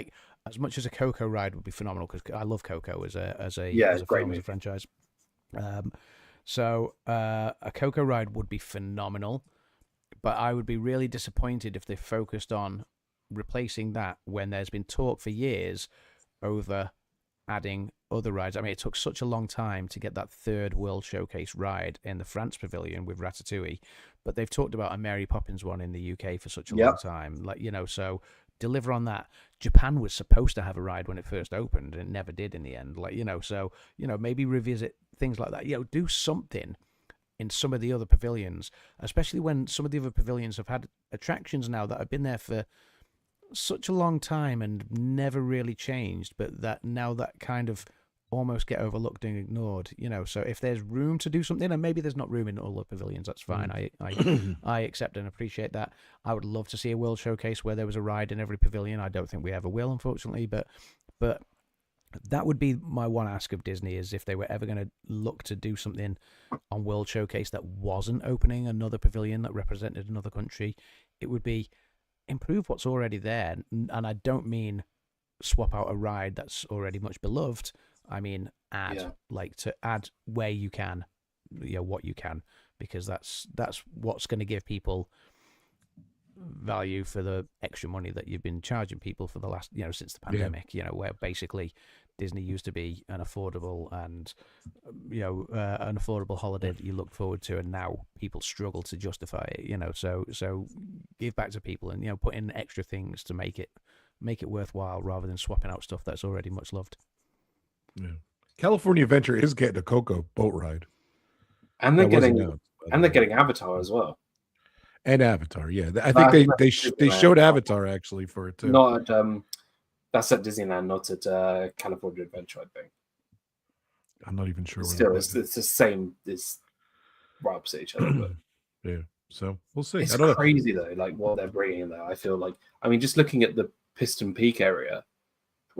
as much as a Coco ride would be phenomenal, because I love Coco as a film, as a franchise. So a Coco ride would be phenomenal, but I would be really disappointed if they focused on replacing that when there's been talk for years over adding other rides. I mean, it took such a long time to get that third World Showcase ride in the France Pavilion with Ratatouille, but they've talked about a Mary Poppins one in the UK for such a long time. Like, you know, so deliver on that. Japan was supposed to have a ride when it first opened, and it never did in the end. Like, you know, so, you know, maybe revisit things like that. You know, do something in some of the other pavilions, especially when some of the other pavilions have had attractions now that have been there for such a long time and never really changed, but that now that kind of almost get overlooked and ignored, you know. So if there's room to do something, and maybe there's not room in all the pavilions, that's fine. I accept and appreciate that. I would love to see a World Showcase where there was a ride in every pavilion. I don't think we ever will, unfortunately, but that would be my one ask of Disney, is if they were ever going to look to do something on World Showcase that wasn't opening another pavilion that represented another country, it would be improve what's already there. And I don't mean swap out a ride that's already much beloved. I mean, add where you can, you know, what you can, because that's what's going to give people value for the extra money that you've been charging people for the last, you know, since the pandemic, you know, where basically Disney used to be an affordable and, you know, an affordable holiday that you look forward to, and now people struggle to justify it, you know. So give back to people and, you know, put in extra things to make it worthwhile, rather than swapping out stuff that's already much loved. Yeah. California Adventure is getting a Coco boat ride, and they're getting Avatar as well. And Avatar, yeah. I think they showed Avatar actually for it too. Not at that's at Disneyland, not at California Adventure, I think. I'm not even sure. Still, it's the same. It's right opposite each other. But yeah, so we'll see. It's crazy though, like what they're bringing in there. I feel like, I mean, just looking at the Piston Peak area,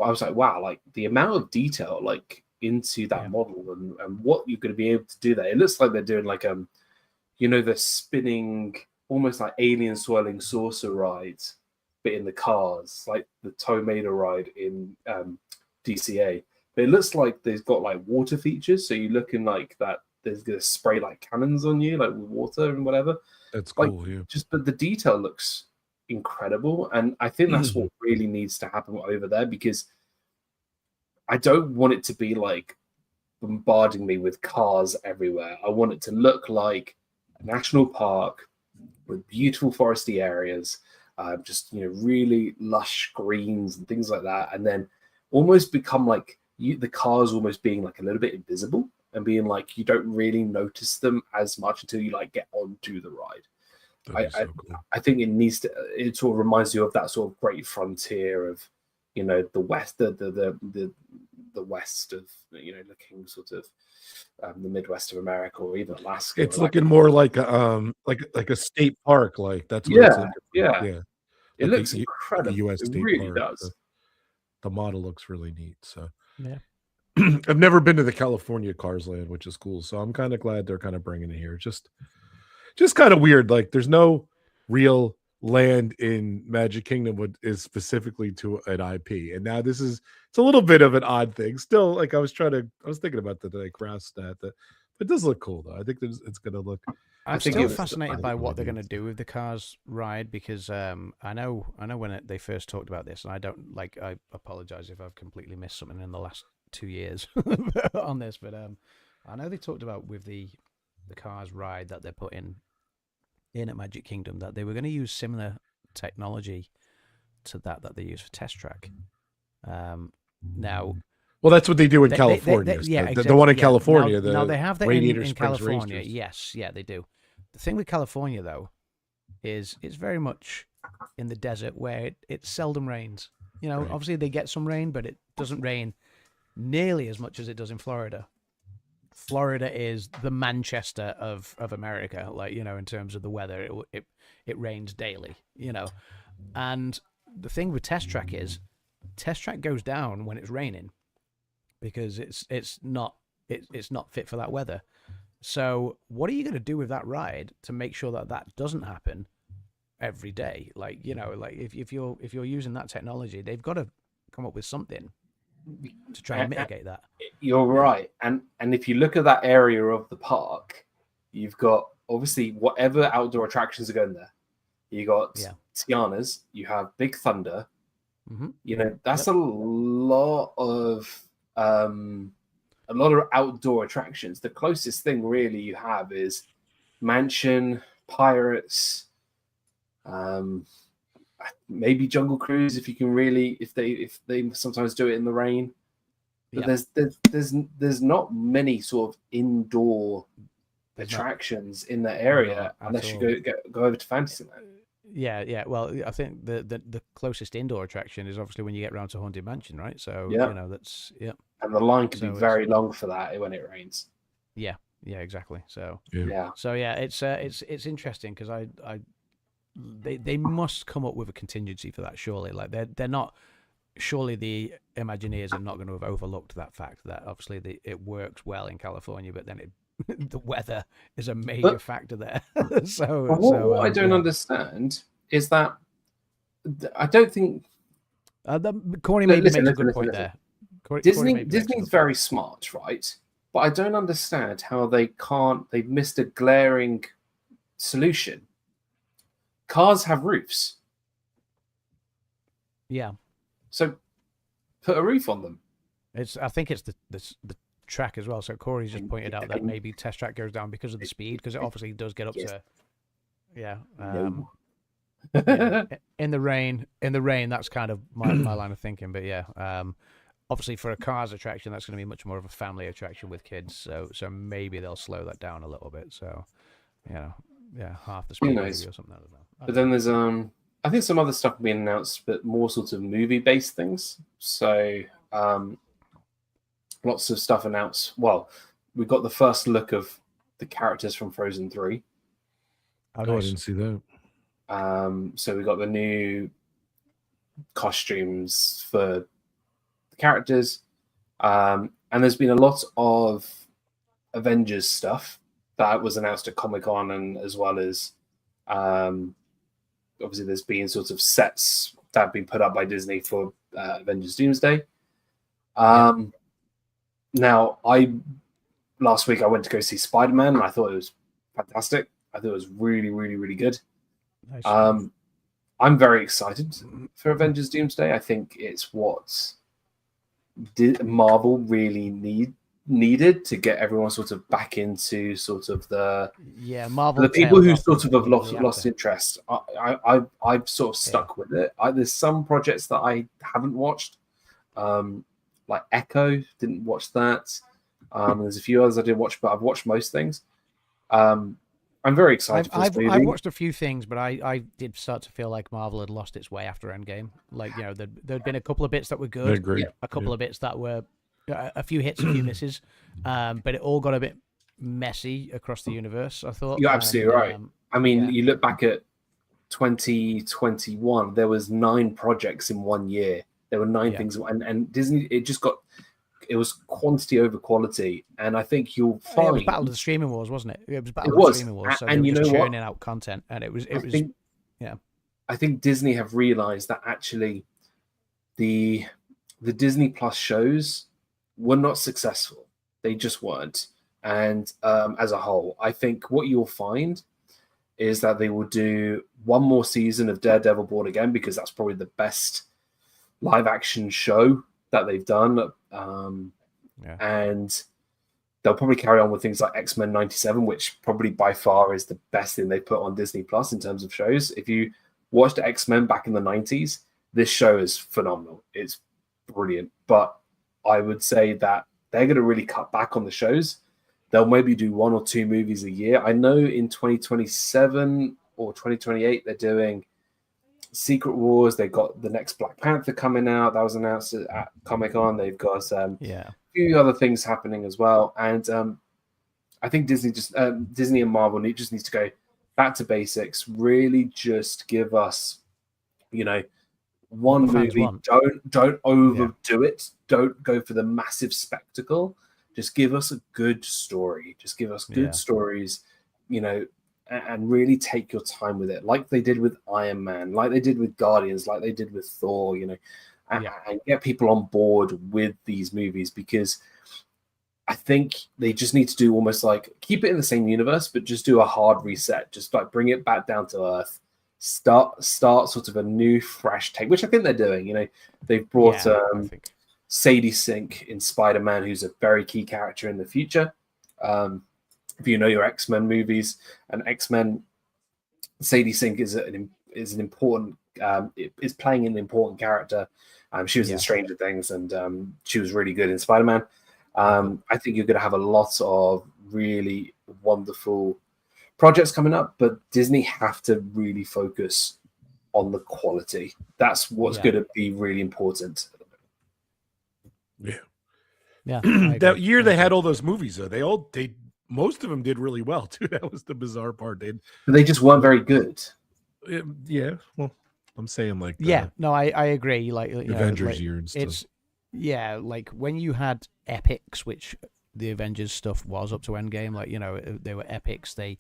I was like, wow, like the amount of detail like into that model and what you're going to be able to do there. It looks like they're doing like you know, the spinning, almost like alien swirling saucer rides, but in the cars, like the Tomada ride in DCA. But it looks like they've got like water features, so you're looking like that. There's gonna spray like cannons on you, like with water and whatever. That's like, cool. Yeah. But the detail looks incredible, and I think that's what really needs to happen over there, because I don't want it to be like bombarding me with cars everywhere. I want it to look like a national park with beautiful foresty areas, just, you know, really lush greens and things like that, and then almost become like the cars almost being like a little bit invisible and being like you don't really notice them as much until you like get onto the ride. I think it needs to. It sort of reminds you of that sort of great frontier of, you know, the west, the west of, you know, looking sort of the Midwest of America or even Alaska. It's looking more like a state park. Like that's what it's looking like. Yeah. It like looks incredible. The US state really park does. The model looks really neat. So yeah. I've never been to the California Cars Land, which is cool. So I'm kind of glad they're kind of bringing it here. Just kind of weird. Like there's no real land in Magic Kingdom is specifically to an IP, and now it's a little bit of an odd thing. Still, like I was thinking about the like Rouse stat, but it does look cool though. I think it's going to look. I'm still fascinated by what they're going to do with the Cars ride, because I know when they first talked about this, and I apologize if I've completely missed something in the last 2 years on this, but I know they talked about with the Cars ride that they're putting in at Magic Kingdom that they were going to use similar technology to that they use for Test Track. Now, well, that's what they do in California. Exactly. The one in California. Now they have that in California. Racers. Yes, yeah, they do. The thing with California though is it's very much in the desert where it seldom rains. You know, obviously they get some rain, but it doesn't rain nearly as much as it does in Florida. Florida is the Manchester of America, like, you know, in terms of the weather. It rains daily, you know. And the thing with Test Track is Test Track goes down when it's raining because it's not fit for that weather. So what are you going to do with that ride to make sure that doesn't happen every day? Like, you know, like if you're using that technology, they've got to come up with something to try and mitigate that. You're right. And if you look at that area of the park, you've got obviously whatever outdoor attractions are going there. you got Yeah. Tiana's, you have Big Thunder. Mhm. You know, that's a lot of outdoor attractions. The closest thing really you have is Mansion, Pirates, maybe Jungle Cruise if you can really if they sometimes do it in the rain. But there's not many sort of indoor attractions in that area unless you go over to Fantasyland. Yeah. Well, I think the closest indoor attraction is obviously when you get around to Haunted Mansion, right? So Yeah. you know that's And the line can So be it's- very long for that when it rains. Yeah, exactly. So Yeah. it's interesting because they must come up with a contingency for that. Surely, like they're not. Surely the Imagineers are not going to have overlooked that fact that obviously it works well in California, but then the weather is a major factor there. What I don't understand is that I don't think Corey maybe listen, makes a good listen, point listen. there. Corey Disney maybe makes a Disney's good very point. smart, right? But I don't understand how they've missed a glaring solution. Cars have roofs. Yeah, So put a roof on them. I think it's the track as well. So Corey's just pointed out that maybe Test Track goes down because of the speed, because it obviously does get up to No. in the rain. That's kind of my line of thinking. But obviously for a cars attraction, that's going to be much more of a family attraction with kids. So maybe they'll slow that down a little bit. So half the speed maybe or something. I don't know. But then there's I think some other stuff being announced, but more sort of movie-based things. So lots of stuff announced. Well, we got the first look of the characters from Frozen 3. I didn't see that. So we got the new costumes for the characters. And there's been a lot of Avengers stuff that was announced at Comic-Con, and as well as obviously there's been sort of sets that have been put up by Disney for Avengers Doomsday. Now, last week I went to go see Spider-Man, and I thought it was fantastic. I thought it was really, really, really good. Nice. I'm very excited for Avengers Doomsday. I think it's what Marvel really needed to get everyone sort of back into sort of Marvel. The people who sort of have lost interest. I've sort of stuck with it. There's some projects that I haven't watched, like Echo. Didn't watch that. There's a few others I didn't watch, but I've watched most things. I'm very excited for this movie. I've watched a few things, but I did start to feel like Marvel had lost its way after Endgame. Like, there'd been a couple of bits that were good, I agree. a couple of bits that were a few hits, a few misses, but it all got a bit messy across the universe, I thought. You're absolutely right. I mean, you look back at 2021, there was 9 projects in 1 year. There were 9 things, and Disney, it was quantity over quality, and I think you'll find it was Battle of the Streaming Wars, wasn't it? It was Battle of the Streaming Wars, so and they you were just know what? churning out content, and it was. I think Disney have realized that actually the Disney Plus shows were not successful. They just weren't. And as a whole, I think what you'll find is that they will do one more season of Daredevil Born Again, because that's probably the best live action show that they've done. And they'll probably carry on with things like X-Men 97, which probably by far is the best thing they put on Disney Plus in terms of shows. If you watched X-Men back in the 90s, this show is phenomenal. It's brilliant. But I would say that they're going to really cut back on the shows. They'll maybe do 1 or 2 movies a year. I know in 2027 or 2028, they're doing Secret Wars. They've got the next Black Panther coming out. That was announced at Comic-Con. They've got a few other things happening as well. And I think Disney and Marvel just needs to go back to basics. Really just give us, one movie. Don't overdo it. Don't go for the massive spectacle. Just give us a good story. Just give us good stories, and really take your time with it, like they did with Iron Man, like they did with Guardians, like they did with Thor, and get people on board with these movies, because I think they just need to do almost like keep it in the same universe, but just do a hard reset, just like bring it back down to earth, start sort of a new fresh take, which I think they're doing. You know, they've brought I think. Sadie Sink in Spider-Man, who's a very key character in the future. If you know your X-Men movies and X-Men, Sadie Sink is an important is playing an important character. She was in Stranger Things, and she was really good in Spider-Man. I think you're going to have a lot of really wonderful projects coming up, but Disney have to really focus on the quality. That's what's going to be really important. Yeah. That year they had all those movies, though. Most of them did really well too. That was the bizarre part. They just weren't very good. Yeah. Well, I'm saying like no, I agree. Like Avengers year and stuff. It's like when you had epics, which the Avengers stuff was up to Endgame. Like they were epics. I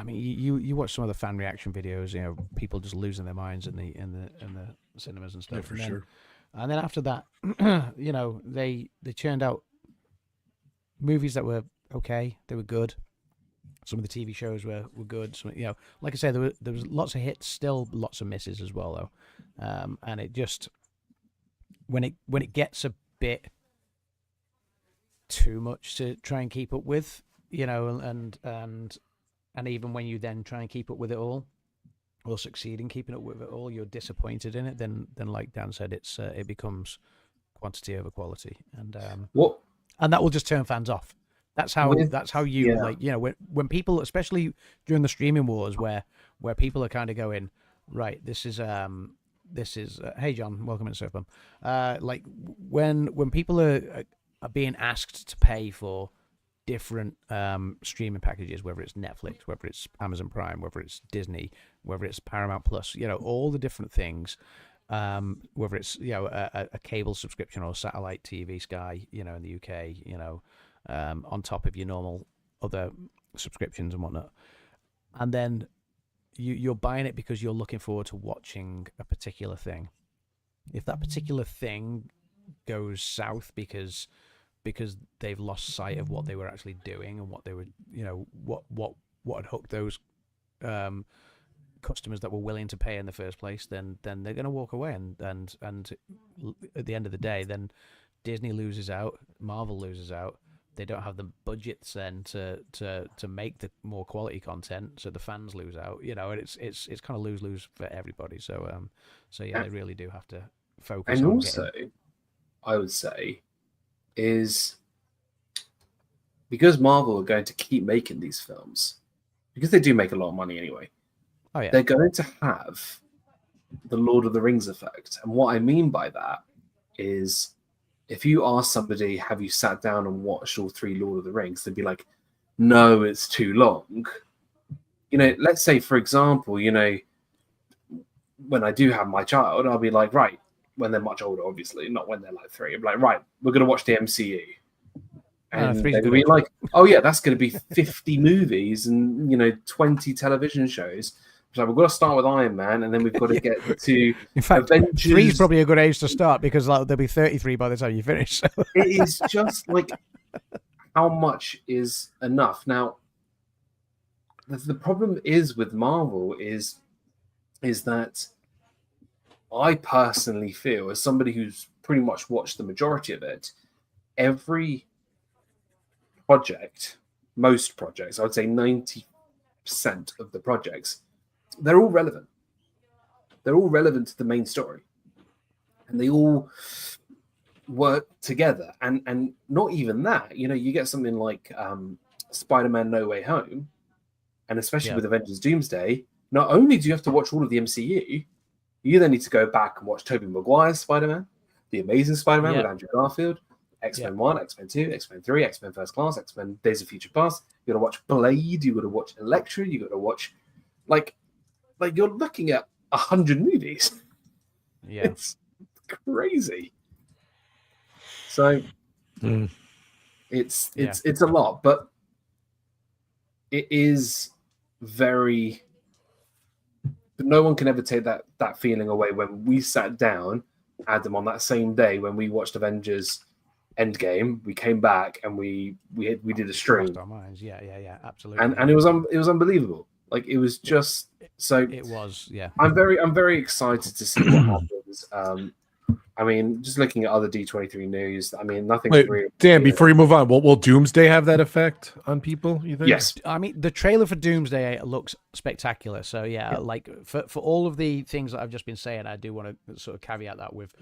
mean, you watch some of the fan reaction videos. People just losing their minds in the cinemas and stuff. Yeah, for sure. And then after that, they churned out movies that were okay. They were good. Some of the TV shows were good. Some, like I say, there was lots of hits, still lots of misses as well, though. And it just when it gets a bit too much to try and keep up with, and even when you then try and keep up with it all, or succeed in keeping up with it all, you're disappointed in it. Then like Dan said, it becomes quantity over quality, and that will just turn fans off. That's how you when people, especially during the streaming wars, where people are kind of going, right, this is hey John, welcome to Surfbomb. Like when people are being asked to pay for different streaming packages, whether it's Netflix, whether it's Amazon Prime, whether it's Disney, whether it's Paramount Plus, all the different things, whether it's a cable subscription or satellite TV, Sky, in the UK, on top of your normal other subscriptions and whatnot, and then you're buying it because you're looking forward to watching a particular thing. If that particular thing goes south because they've lost sight of what they were actually doing and what they were, what had hooked those customers that were willing to pay in the first place, then they're going to walk away, and at the end of the day, then Disney loses out, Marvel loses out. They don't have the budgets then to make the more quality content, so the fans lose out. And it's kind of lose for everybody. So they really do have to focus. And also, I would say, is because Marvel are going to keep making these films, because they do make a lot of money anyway. Oh yeah, they're going to have the Lord of the Rings effect, and what I mean by that is, if you ask somebody, have you sat down and watched all 3 Lord of the Rings? They'd be like, no, it's too long. Let's say, for example, when I do have my child, I'll be like, right, when they're much older, obviously, not when they're like 3. I'm like, right, we're going to watch the MCU. And they'll be like, oh yeah, that's going to be 50 movies and, 20 television shows. So we've got to start with Iron Man, and then we've got to get to in fact, Avengers. 3 is probably a good age to start, because there'll be 33 by the time you finish. So. It is just like, how much is enough? Now, the problem is with Marvel is that I personally feel, as somebody who's pretty much watched the majority of it, every project, most projects, I would say 90% of the projects, they're all relevant. They're all relevant to the main story, and they all work together. And not even that, you get something like Spider-Man No Way Home, and especially with Avengers Doomsday, not only do you have to watch all of the MCU, you then need to go back and watch Tobey Maguire's Spider-Man, The Amazing Spider-Man with Andrew Garfield, X-Men 1, X-Men 2, X-Men 3, X-Men First Class, X-Men Days of Future Past. You got to watch Blade, you got to watch Elektra, you got to watch like you're looking at 100 movies. Yeah, it's crazy. So it's a lot, but it is very. But no one can ever take that feeling away. When we sat down, Adam, on that same day when we watched Avengers Endgame, we came back and we did a stream. Our minds. Yeah, absolutely. And it was unbelievable. Like it was just so. It was, yeah. I'm very excited to see what happens. I mean, just looking at other D23 news, I mean, nothing's Wait, really. Dan, before you move on, will Doomsday have that effect on people, you think? Yes. I mean, the trailer for Doomsday looks spectacular. So yeah, like for all of the things that I've just been saying, I do want to sort of caveat that with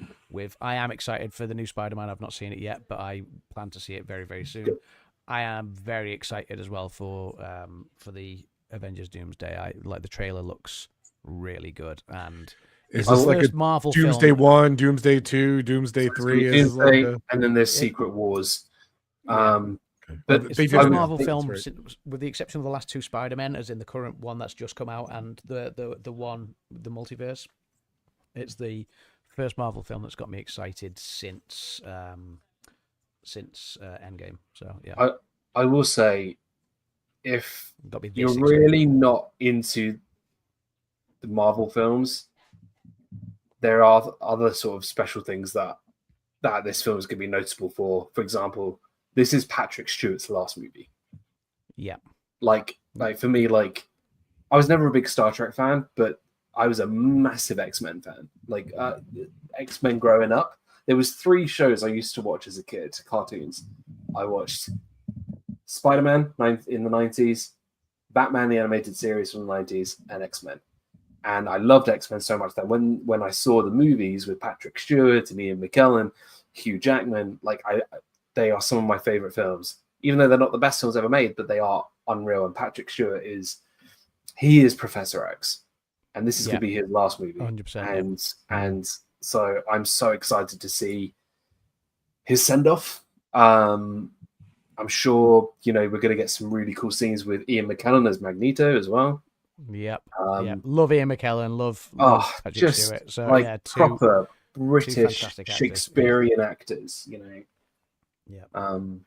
I am excited for the new Spider-Man. I've not seen it yet, but I plan to see it very, very soon. I am very excited as well for the Avengers Doomsday. I like the trailer looks really good, and Is it's this the like first a Marvel Doomsday film. 1, Doomsday 2, Doomsday 3? Is like Doomsday, and then there's Secret Wars. But It's they the did first it. Marvel That's film, right. with the exception of the last two Spider-Men, as in the current one that's just come out, and the one, the multiverse. It's the first Marvel film that's got me excited since Endgame. So yeah, I will say, if got me this you're excited. really not into the Marvel films, there are other sort of special things that this film is going to be notable for. For example, this is Patrick Stewart's last movie. Yeah. Like for me, like I was never a big Star Trek fan, but I was a massive X-Men fan. Like X-Men growing up, there was 3 shows I used to watch as a kid, cartoons. I watched Spider-Man in the 90s, Batman the animated series from the 90s, and X-Men. And I loved X-Men so much that when I saw the movies with Patrick Stewart and Ian McKellen, Hugh Jackman, like they are some of my favorite films. Even though they're not the best films ever made, but they are unreal. And Patrick Stewart is Professor X, and this is going to be his last movie. 100%. And so I'm so excited to see his send off. I'm sure we're going to get some really cool scenes with Ian McKellen as Magneto as well. Yep. Love Ian McKellen. Love Patrick just Stewart. So like yeah, proper British fantastic actors. Shakespearean actors. Yeah. I'm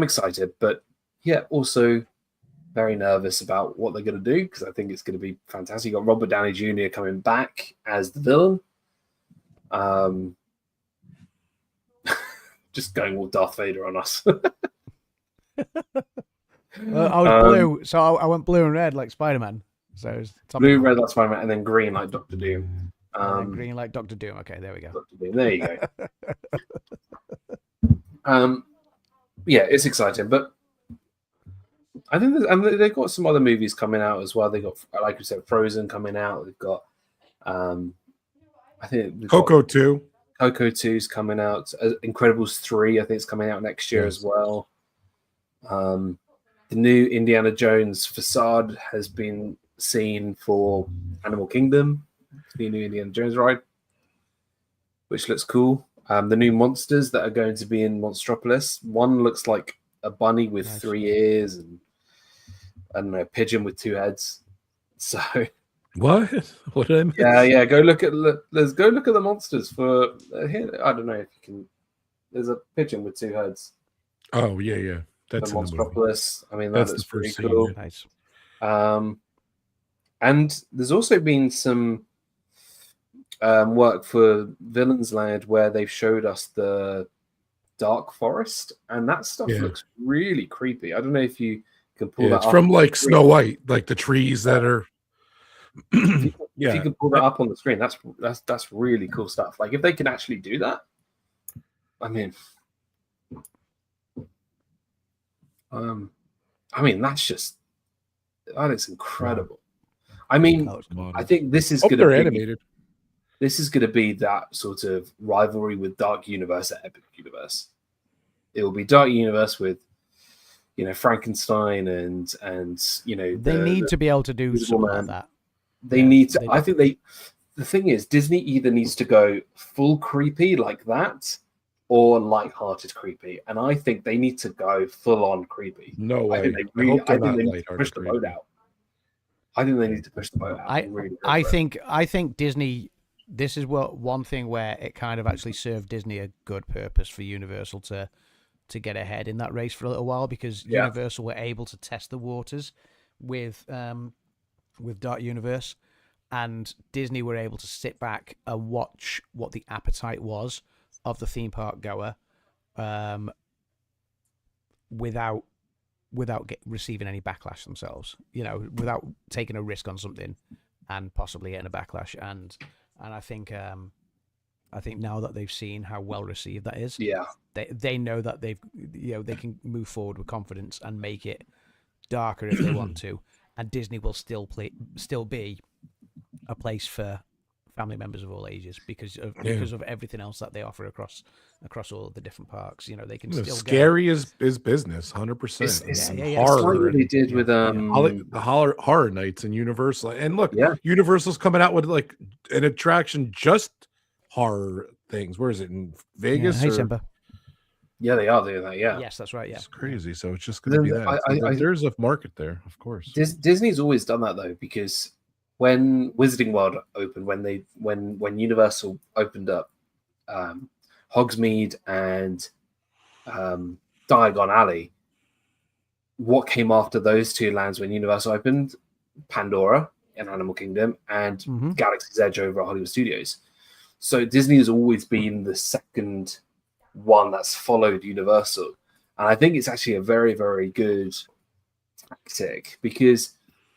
excited, but yeah, also very nervous about what they're going to do because I think it's going to be fantastic. You got Robert Downey Jr. coming back as the villain. Just going all Darth Vader on us. I was blue, so I went blue and red like Spider-Man. So it was blue, red like Spider-Man, and then green like Doctor Doom. Green like Doctor Doom. Okay, there we go. Dr. Doom. There you go. Yeah, it's exciting, but I think they've got some other movies coming out as well. They got, like you said, Frozen coming out. They've got, I think Coco 2. Coco 2's coming out. Incredibles 3, I think, is coming out next year as well. The new Indiana Jones facade has been seen for Animal Kingdom, the new Indiana Jones ride, which looks cool. The new monsters that are going to be in Monstropolis. One looks like a bunny with 3 ears and I don't know, a pigeon with 2 heads. So what? What did I miss? Yeah. Go look at the monsters for here. I don't know if you can. There's a pigeon with 2 heads. Oh yeah. That's the in the movie. Monstropolis. I mean, That's that looks the pretty first scene, cool. yeah. Nice. And there's also been some work for Villains Land where they've showed us the Dark Forest, and that stuff looks really creepy. I don't know if you can pull that it's up. from like Snow White, like the trees that are. If you can pull that up on the screen, that's really cool stuff. Like if they can actually do that, I mean, that is incredible. I mean, I think this is going to be animated. This is going to be that sort of rivalry with Dark Universe at Epic Universe. It will be Dark Universe with, Frankenstein and they need to be able to do something like that. They need to. I think the thing is, Disney either needs to go full creepy like that, or light-hearted creepy, and I think they need to go full-on creepy. No way. I think they need to push the boat out. I think they need to push the boat out. I think Disney. This is one thing where it kind of actually served Disney a good purpose for Universal to get ahead in that race for a little while, because Universal were able to test the waters with Dark Universe, and Disney were able to sit back and watch what the appetite was of the theme park goer, without without receiving any backlash themselves. You know, without taking a risk on something and possibly getting a backlash. And I think now that they've seen how well received that is, they know that they can move forward with confidence and make it darker if they want to, and Disney will still be a place for family members of all ages because of everything else that they offer across all of the different parks. You know, they can still scary is business, 100%. It's horror. what they did with the horror nights and Universal. And look, Universal's coming out with like an attraction just horror things. Where is it, in Vegas? Hey, Simba. Yeah, they are doing that. Yeah, yes, that's right. Yeah, it's crazy. So it's just going to be that. There's a market there, of course. Disney's always done that though, because when Wizarding World opened, when Universal opened up Hogsmeade and Diagon Alley, what came after those two lands when Universal opened? Pandora and Animal Kingdom and Galaxy's Edge over at Hollywood Studios. So Disney has always been the second one that's followed Universal. And I think it's actually a very, very good tactic because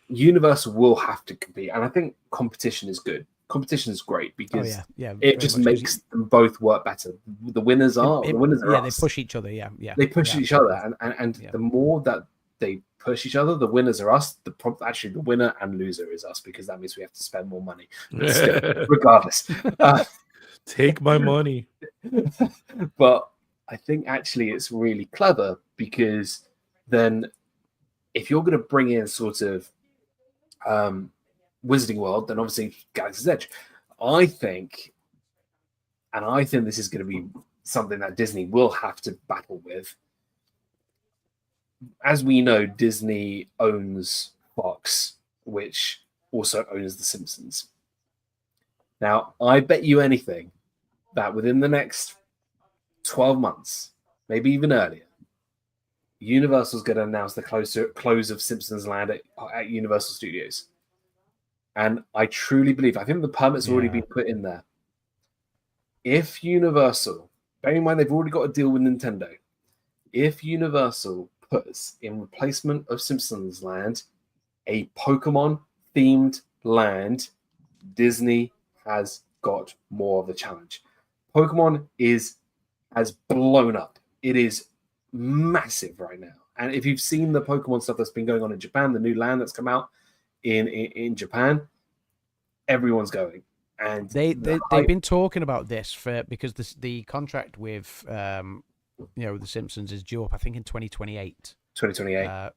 Universal will have to compete. And I think competition is good. Competition is great because it just makes them both work better. The winners are they push each other. They push each other. And the more that they push each other, the winners are us. Actually, the winner and loser is us because that means we have to spend more money. Still, regardless. Take my money. But I think actually it's really clever because then if you're going to bring in sort of Wizarding World, then obviously Galaxy's Edge. I think this is going to be something that Disney will have to battle with. As we know, Disney owns Fox, which also owns The Simpsons. Now, I bet you anything that within the next 12 months, maybe even earlier, Universal's going to announce the close of Simpsons Land at Universal Studios. And I truly believe, I think the permit's already been put in there. If Universal, bearing in mind they've already got a deal with Nintendo, if Universal puts in replacement of Simpsons Land a Pokemon-themed land, Disney has got more of a challenge. Pokemon has blown up. It is massive right now. And if you've seen the Pokemon stuff that's been going on in Japan, the new land that's come out in Japan, everyone's going. And they've been talking about this because the contract with the Simpsons is due up, I think, in 2028. 2028. I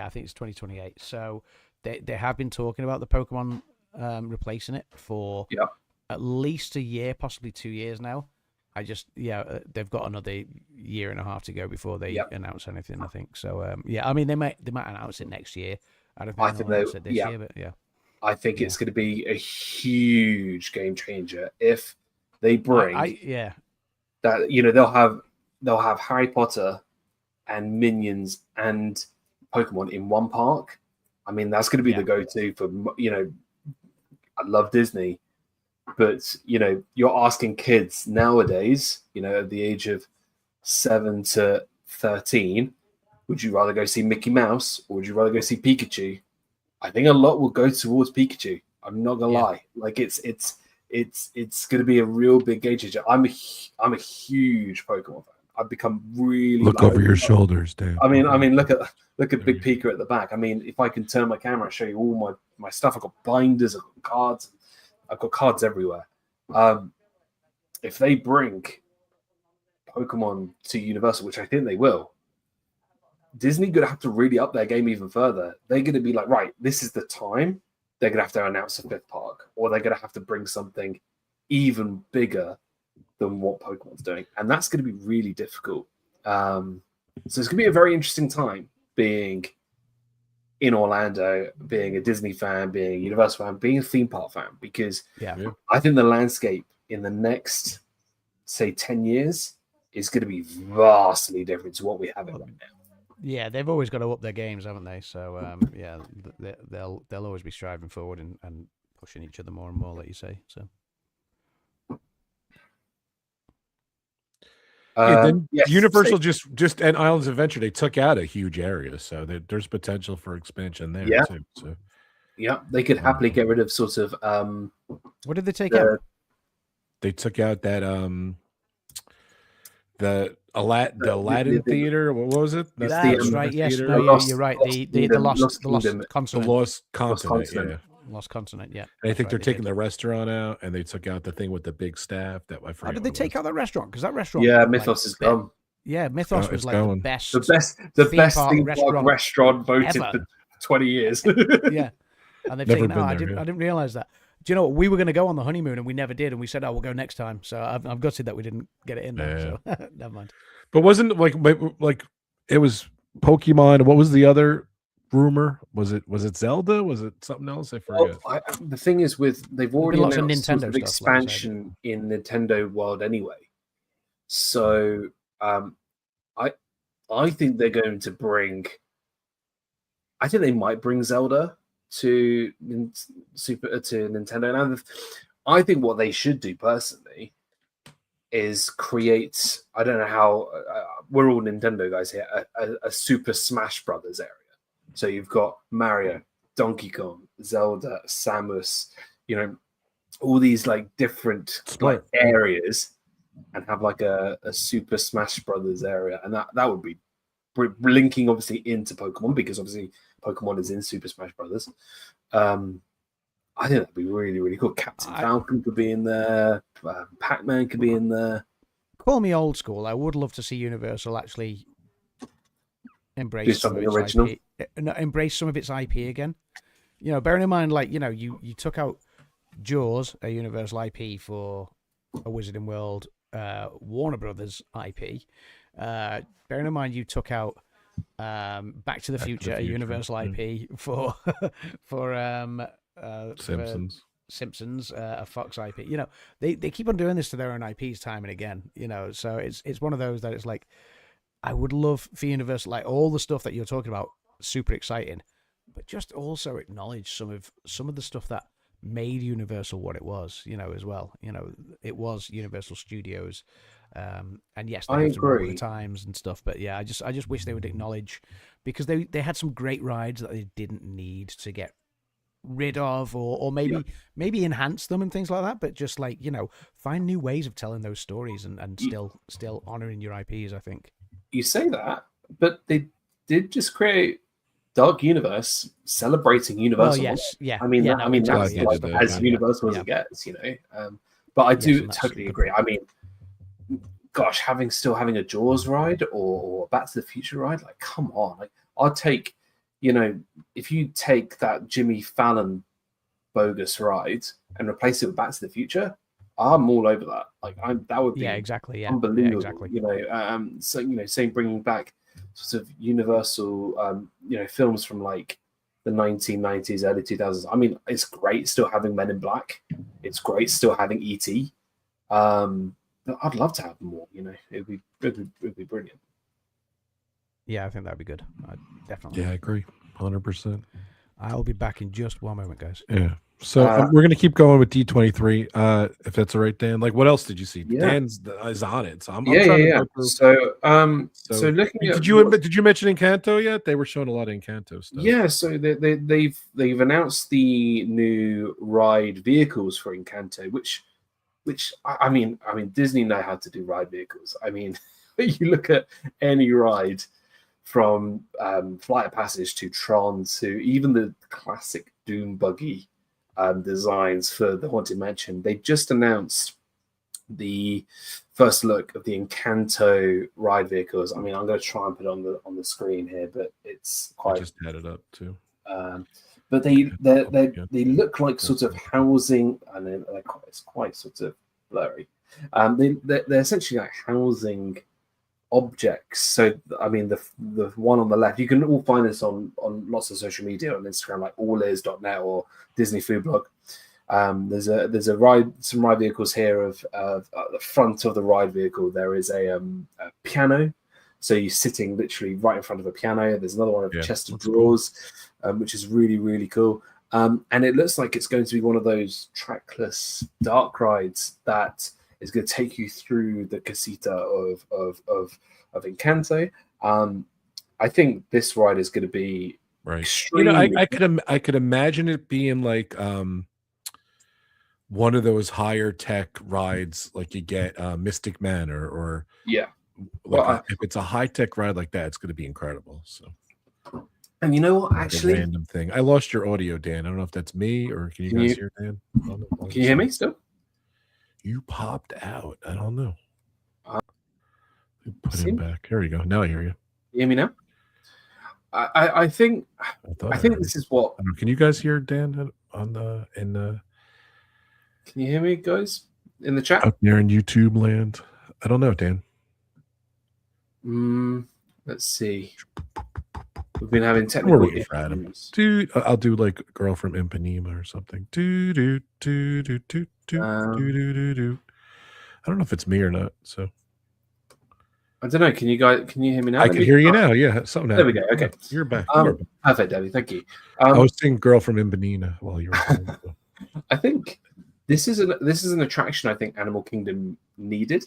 think it's 2028. So they have been talking about the Pokemon replacing it for at least a year, possibly 2 years now. They've got another year and a half to go before they announce anything, I think. So I mean they might announce it next year. I don't think they'll announce it this year, but I think it's going to be a huge game changer if they bring that. You know, they'll have Harry Potter and Minions and Pokemon in one park. I mean, that's going to be the go-to for, you know, I love Disney, but, you know, you're asking kids nowadays, you know, at the age of 7 to 13, would you rather go see Mickey Mouse or would you rather go see Pikachu? I think a lot will go towards Pikachu. I'm not gonna lie. Like it's going to be a real big game changer. I'm a huge Pokemon fan. I've become really look over your shoulders, Dave. I mean, look at Big Pika at the back. I mean, if I can turn my camera and show you all my stuff, I've got binders, I've got cards, I've got cards everywhere. If they bring Pokemon to Universal, which I think they will, Disney going to have to really up their game even further. They're going to be like, right, this is the time. They're going to have to announce a fifth park, or they're going to have to bring something even bigger than what Pokemon's doing. And that's going to be really difficult. So it's going to be a very interesting time being in Orlando, being a Disney fan, being a Universal fan, being a theme park fan, because I think the landscape in the next, say, 10 years is going to be vastly different to what we have it right now. Yeah, they've always got to up their games, haven't they? So they'll always be striving forward and pushing each other more and more, like you say. So Then Yes, Universal just and Islands of Adventure, they took out a huge area, so there's potential for expansion there Yeah. too. So yeah, they could happily get rid of sort of What did they take out? they took out that the Aladdin Theater. What was it? It's That's the, right. Yes. Theater? No. Lost- You're right. Lost The Kingdom- lost Lost the lost Kingdom. The continent. Lost Continent. Continent. Yeah. Lost continent. Yeah. And I That's think right, they're they taking did. the restaurant out, and they took out the thing with the big staff. That I How forget. did they what it take was. out the restaurant? Because that restaurant. Yeah, like, Mythos is gone. Yeah, Mythos It's was like going. the best. The theme best park theme park restaurant voted ever. for 20 years. Yeah, and they've Never taken it been out. there, yeah. I didn't realize that. Do you know what? We were going to go on the honeymoon and we never did, and we said, "Oh, we'll go next time." So I'm gutted that we didn't get it in there. So never mind. But wasn't like it was Pokemon? What was the other rumor? Was it Zelda? Was it something else? I forget. The thing is, they've already lots of announced Nintendo sort of stuff, like you said. expansion in Nintendo world anyway. So I think they're going to bring. I think they might bring Zelda to Nintendo. Now, I think what they should do personally is create. I don't know how. We're all Nintendo guys here. A Super Smash Brothers area. So you've got Mario, Donkey Kong, Zelda, Samus. You know, all these like different like areas, and have like a Super Smash Brothers area, and that would be linking obviously into Pokemon, because obviously Pokemon is in Super Smash Brothers. I think that'd be really, really cool. Captain Falcon could be in there. Pac-Man could be in there. Call me old school. I would love to see Universal actually embrace some of its original. IP. Embrace some of its IP again. You know, bearing in mind, like, you know, you took out Jaws, a Universal IP, for a Wizarding World Warner Brothers IP. Bearing in mind, you took out Back to the Future, a Universal IP for Simpsons, a Fox IP. You know, they keep on doing this to their own IPs time and again. You know, so it's one of those that it's like, I would love for Universal, like all the stuff that you're talking about, super exciting, but just also acknowledge some of the stuff that made Universal what it was. You know, as well. You know, it was Universal Studios. And yes, they have to roll with the times and stuff, but yeah, I just wish they would acknowledge, because they had some great rides that they didn't need to get rid of, or maybe enhance them and things like that, but just like, you know, find new ways of telling those stories and still honoring your IPs. I think you say that, but they did just create Dark Universe celebrating Universal. Well, yes, yeah. I mean, exactly, that's like as Universal as it gets, you know. But I do totally agree. I mean, gosh, still having a Jaws ride or Back to the Future ride, like, come on. Like, I'll take, you know, if you take that Jimmy Fallon bogus ride and replace it with Back to the Future, I'm all over that. Like, that would be unbelievable. Yeah, exactly. You know, so, you know, saying bringing back sort of Universal, you know, films from like the 1990s, early 2000s. I mean, it's great still having Men in Black. It's great still having E.T. I'd love to have more. You know, it'd be brilliant. Yeah, I think that'd be good. Definitely. Yeah, I agree, 100%. I'll be back in just one moment, guys. Yeah. So we're gonna keep going with D23, if that's all right, Dan. Like, what else did you see? Yeah. Dan's is on it, so I'm Yeah. trying to go through. So looking at did you mention Encanto yet? They were showing a lot of Encanto stuff. Yeah, so they've announced the new ride vehicles for Encanto, which I mean Disney know how to do ride vehicles. I mean, you look at any ride from Flight of Passage to Tron to even the classic Doom buggy designs for the Haunted Mansion. They just announced the first look of the Encanto ride vehicles. I mean, I'm going to try and put it on the screen here, but it's quite. I just had it up too. But they look like sort of housing, and it's quite sort of blurry. They're essentially like housing objects. So I mean, the one on the left, you can all find this on lots of social media, on Instagram, like allears.net or Disney Food Blog. There's some ride vehicles here of at the front of the ride vehicle. There is a piano, so you're sitting literally right in front of a piano. There's another one of chest of drawers, which is really, really cool. And it looks like it's going to be one of those trackless dark rides that It's going to take you through the casita of Encanto. I think this ride is going to be Right. extremely. I could imagine it being like one of those higher tech rides, like you get Mystic Manor, or Yeah. like Well, if it's a high tech ride like that, it's going to be incredible. So, and you know what? like a Actually, random thing. I lost your audio, Dan. I don't know if that's me or can you Can guys you- hear Dan? can you hear me still? You popped out. I don't know. Put see him me? back. Here we go. Now I hear you. You hear me now? I think thought I think heard this you. is what. I don't know. Can you guys hear Dan on the Can you hear me, guys, in the chat? out there in YouTube land? I don't know, Dan. Let's see. We've been having We're technical waiting for Adam. issues. Dude, I'll do like Girl from Ipanema or something. Do do do do do do do do do. I don't know if it's me or not. So I don't know. Can you hear me now? I can hear you now. Yeah, something. There we go. happened. Okay. You're back. You're back. Perfect, Debbie. Thank you. I was saying Girl from Ipanema while you were talking. I think this is an attraction I think Animal Kingdom needed.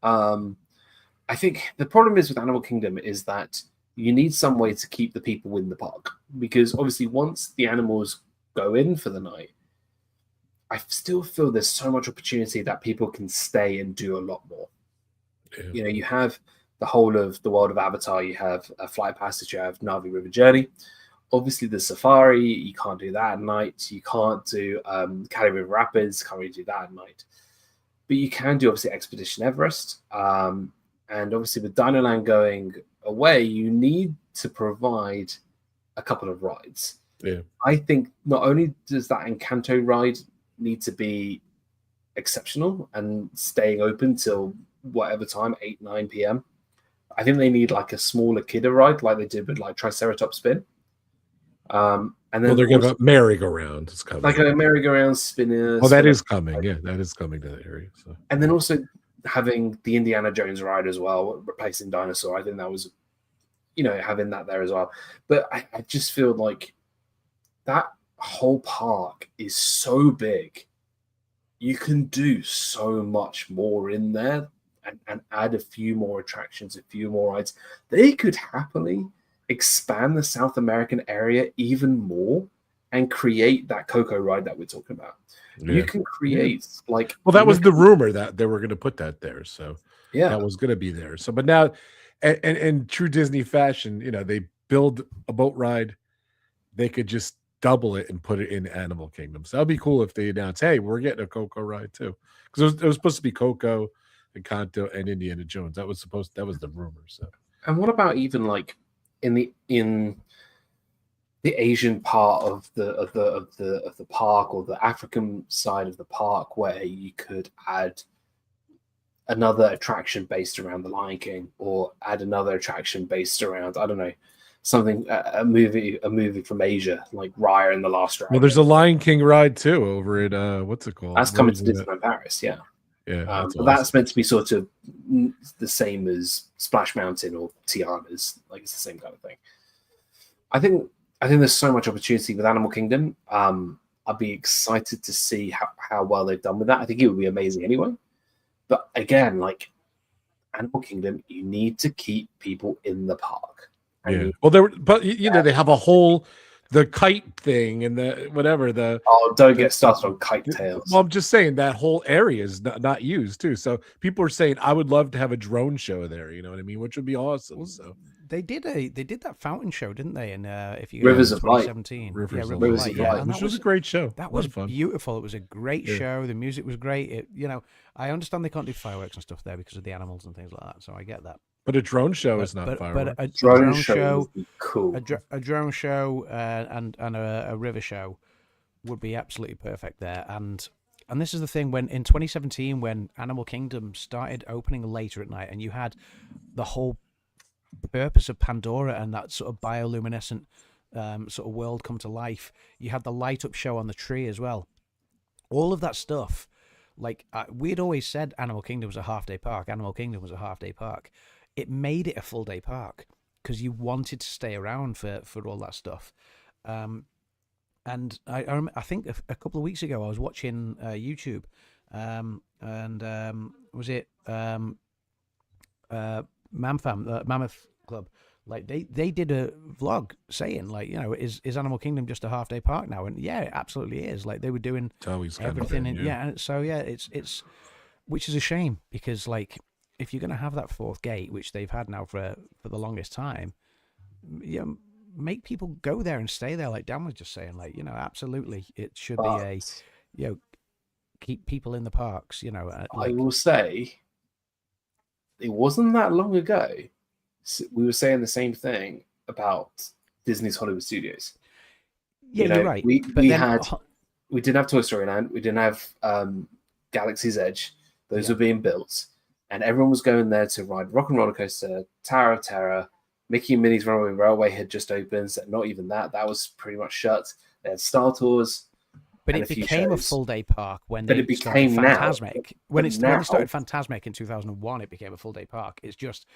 I think the problem is with Animal Kingdom is that you need some way to keep the people in the park, because obviously once the animals go in for the night, I still feel there's so much opportunity that people can stay and do a lot more. Yeah. You know, you have the whole of the world of Avatar, you have a Flight Passage, you have Navi River Journey. Obviously, the safari, you can't do that at night. You can't do Cali River Rapids, can't really do that at night. But you can do, obviously, Expedition Everest. And obviously, with Dinoland going away, you need to provide a couple of rides. Yeah. I think not only does that Encanto ride need to be exceptional and staying open till whatever time, 8, 9 p.m., I think they need like a smaller kidder ride like they did with like Triceratops Spin. And then Well, they're going to merry-go-round. It's coming. like a merry-go-round spinner. Oh, that is coming. Yeah, that is coming to that area. So. And then also having the Indiana Jones ride as well, replacing Dinosaur. I think that was, having that there as well. But I just feel like that whole park is so big. You can do so much more in there and add a few more attractions, a few more rides. They could happily expand the South American area even more and create that Coco ride that we're talking about. Yeah. You can create that was the rumor that they were going to put that there. So yeah, that was going to be there. So, but now, and in true Disney fashion, they build a boat ride, they could just double it and put it in Animal Kingdom. So that'd be cool if they announce, hey, we're getting a Coco ride too, because it was supposed to be Coco, Encanto, and Indiana Jones. That was the rumor. So, and what about even like in the Asian part of the park, or the African side of the park, where you could add another attraction based around the Lion King, or add another attraction based around, I don't know, something, a movie from Asia, like Raya and the Last Dragon. Well, there's a Lion King ride too over at what's it called? That's coming to Disneyland Paris, yeah. Yeah, but awesome. that's meant to be sort of the same as Splash Mountain or Tiana's, like it's the same kind of thing. I think there's so much opportunity with Animal Kingdom. I'd be excited to see how well they've done with that. I think it would be amazing anyway. But again, like Animal Kingdom, you need to keep people in the park. Yeah. Well, they have a whole the kite thing and the whatever the. Oh, don't get started on kite tails. Well, I'm just saying that whole area is not used too. So people are saying I would love to have a drone show there. You know what I mean? Which would be awesome. So they did that fountain show, didn't they? And if you Rivers of Light, 2017, Rivers of Light, yeah, which was a great show. That was fun. beautiful. It was a great show. The music was great. I understand they can't do fireworks and stuff there because of the animals and things like that. So I get that. But a drone show is not fireworks. But a drone show would be cool. A drone show and a river show would be absolutely perfect there. And this is the thing, when in 2017, when Animal Kingdom started opening later at night, and you had the whole purpose of Pandora and that sort of bioluminescent sort of world come to life, you had the light up show on the tree as well. All of that stuff, like we'd always said, Animal Kingdom was a half-day park. Animal Kingdom was a half-day park. It made it a full-day park because you wanted to stay around for all that stuff. And I think a couple of weeks ago I was watching YouTube. Was it Mammoth Club? Like they did a vlog saying like, is Animal Kingdom just a half day park now? And yeah, it absolutely is. Like they were doing It's always kind of everything been, and so it's which is a shame, because like if you're going to have that fourth gate, which they've had now for the longest time, make people go there and stay there. Like Dan was just saying, like, absolutely it should be a, keep people in the parks, I will say it wasn't that long ago we were saying the same thing about Disney's Hollywood Studios. Yeah, you're right. We didn't have Toy Story Land, we didn't have Galaxy's Edge. Those were being built, and everyone was going there to ride Rock and Roller Coaster, Tower of Terror. Mickey and Minnie's Runaway Railway had just opened, so not even that was pretty much shut. They had Star Tours. But it became a full day park when they started Fantasmic. When they started Fantasmic in 2001, it became a full day park. It's just,